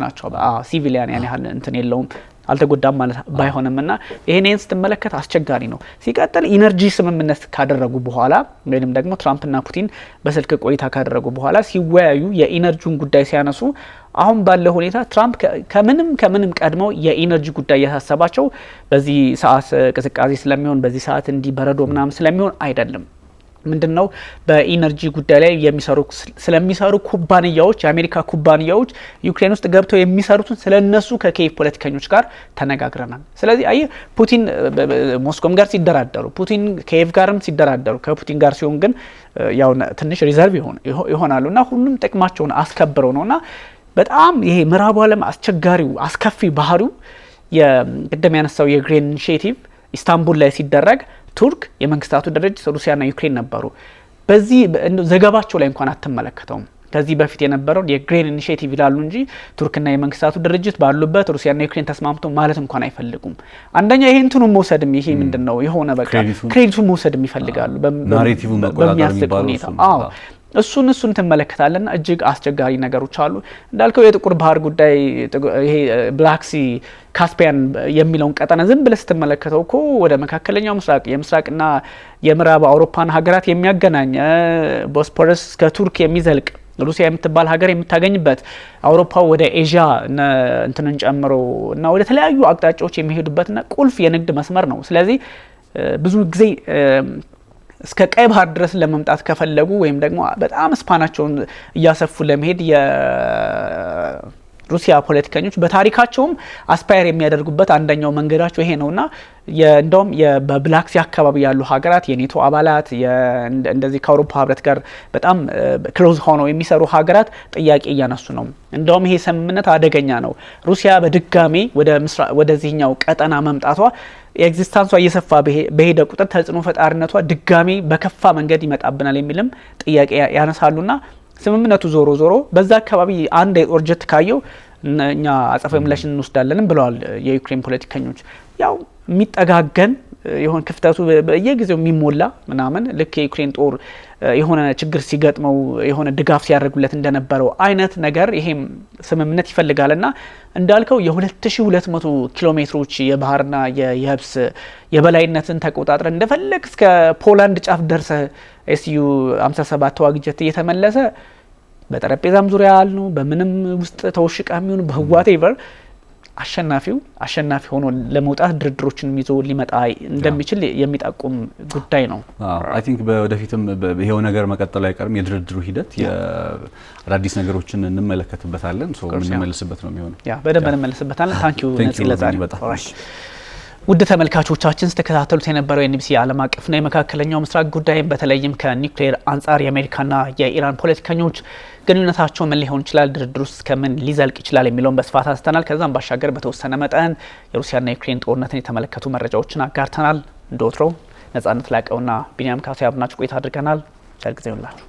Speaker 2: ናቸው።
Speaker 1: ሲቪሊያን ያን ያህል እንትን የለውም አልተጎዳም ማለት ባይሆንምና ይሄንን ስትመለከት አስቸጋሪ ነው። ሲቀጥል ኢነርጂ ስምምነት ካደረጉ በኋላ ወይንም ደግሞ ትራምፕና ፑቲን በስልክ ቆይታ ካደረጉ በኋላ ሲወያዩ የኢነርጂውን ጉዳይ ሲያነሱ አሁን ባለው ሁኔታ ትራምፕ ከምንም ቀድመው የኢነርጂ ጉዳይ ያሳሰባቸው በዚህ ሰዓት ቅዝቃዜ ስለሚሆን በዚህ ሰዓት እንዲ በረዶ ምናምን ስለሚሆን አይደለም። ምንድነው በኢነርጂ ጉዳይ ላይ ስለሚሰሩ ኩባንያዎች የአሜሪካ ኩባንያዎች ዩክሬን ውስጥ ገብተው የሚሰሩትን ስለነሱ ከኪየቭ ፖለቲከኞች ጋር ተነጋግረናል። ስለዚህ ፑቲን ሞስኮም ጋር ሲደራደሩ ፑቲን ኪየቭ ጋርም ሲደራደሩ ከፑቲን ጋር ሲሆን ግን ያው ትንሽ ሪዘርቭ ይሆናሉና ሁሉም ጥቅማቸውን አስከብረው ነውና በጣም ይሄ ምዕራቡ ዓለም አስቸጋሪው አስከፊ ባህሪው የቀደም ያነሳው የግሪን ኢኒሺዬቲቭ ኢስታንቡል ላይ ሲደረግ ቱርክ የመንግስታቱ ድርጅት ሩሲያና ዩክሬን ነበሩ። በዚህ ዘገባቸው ላይ እንኳን አትመለከተውም። ከዚህ በፊት የነበረው የግሪን ኢኒሺዬቲቭ ይላሉ እንጂ ቱርክና የመንግስታቱ ድርጅት ባሉበት ሩሲያና ዩክሬን ተስማምተው ማለት እንኳን አይፈልጉም። አንደኛ ይሄንቱን መውሰድም ይሄ ምንድነው የሆነ በቃ ክሬዲቱን መውሰድም ይፈልጋሉ
Speaker 2: ናሬቲቭን መቆጣጠር የሚባለው
Speaker 1: እሱን ትመለከታለና እጅግ አስቸጋሪ ነገሮች አሉ። እንዳልከው የጥቁር ባህር ጉዳይ ይሄ ብላክ ሲ ካስፒያን የሚለውን ቀጠና ዝም ብለህ ስትመለከተው እኮ ወደ መካከለኛው ምስራቅ የምስራቅና የምዕራብ አውሮፓን ሀገራት የሚያገናኝ ቦስፖረስ እስከ ቱርክ የሚዘልቅ ሩሲያ የምትባል ሀገር የምታገኝበት አውሮፓ ወደ ኤዥያ እንትንን ጨምሮ እና ወደ ተለያዩ አቅጣጫዎች የሚሄዱበትና ቁልፍ የንግድ መስመር ነው። ስለዚህ ብዙ ጊዜ እስከ ቀይ ባህር ድረስ ለመምጣት ከፈለጉ ወይም ደግሞ በጣም ስፓናቸውን እያሰፉ ለመሄድ የሩሲያ ፖለቲከኞች በታሪካቸውም አስፓየር የሚያደርጉበት አንደኛው መንገዳቸው ይሄ ነውና እንደውም በብላክ ሲ አካባቢ ያሉ ሀገራት የኔቶ አባላት እንደዚህ ከአውሮፓ ህብረት ጋር በጣም ክሎዝ ሆነው የሚሰሩ ሀገራት ጥያቄ እያነሱ ነው። እንደውም ይሄ ስምምነት አደገኛ ነው፣ ሩሲያ በድጋሚ ወደዚህኛው ቀጠና መምጣቷ ኤግዚስታንሷ እየሰፋ በሄደ ቁጥር ተጽዕኖ ፈጣሪነቷ ድጋሚ በከፋ መንገድ ይመጣብናል የሚልም ጥያቄ ያነሳሉና ስምምነቱ ዞሮ ዞሮ በዛ አካባቢ አንድ የጦር ጀት ካየው እኛ አጸፋዊ ምላሽ እንወስዳለንም ብለዋል የዩክሬን ፖለቲከኞች። ያው የሚጠጋገን የሆነ ክፍተቱ በየጊዜው የሚሞላ ምናምን ልክ የዩክሬን ጦር የሆነ ችግር ሲገጥመው የሆነ ድጋፍ ሲያደርጉለት እንደነበረው አይነት ነገር ይሄም ስምምነት ይፈልጋልና እንዳልከው የ2200 ኪሎ ሜትሮች የባህርና የየብስ የበላይነትን ተቆጣጥረ እንደፈለግ እስከ ፖላንድ ጫፍ ደርሰ ኤስዩ 57 ተዋጊ ጀት እየተመለሰ በጠረጴዛም ዙሪያ ያሉ በምንም ውስጥ ተወሽቃ የሚሆኑ በዋቴቨር አሸናፊ ሆኖ ለመውጣት ድርድሮችን ይዞ ሊመጣ እንደሚችል የሚጠቁም ጉዳይ ነው።
Speaker 2: አይ ቲንክ በወደፊትም ይሄው ነገር መቀጠሉ አይቀርም። የድርድሩ ሂደት የአዳዲስ ነገሮችን እንመለከትበታለን። ሶ እንመለስበት ነው የሚሆነው።
Speaker 1: በደንብ እንመለስበታለን። ታንኪዩ ነጽ ለዛሬ ውድ ተመልካቾቻችን ስተከታተሉት የነበረው የኤንቢሲ ዓለም አቀፍና የመካከለኛው ምስራቅ ጉዳይን በተለይም ከኒውክሌር አንጻር የአሜሪካና የኢራን ፖለቲከኞች ግንኙነታቸው ምን ሊሆን ይችላል፣ ድርድሩ ውስጥ ከምን ሊዘልቅ ይችላል የሚለውን በስፋት አንስተናል። ከዛም ባሻገር በተወሰነ መጠን የሩሲያና የዩክሬን ጦርነትን የተመለከቱ መረጃዎችን አጋርተናል። እንደወትሮው ነጻነት ላቀውና ቢኒያም ካሳ ያብናችሁ ቆይታ አድርገናል። ቸር ጊዜ ይሁንላችሁ።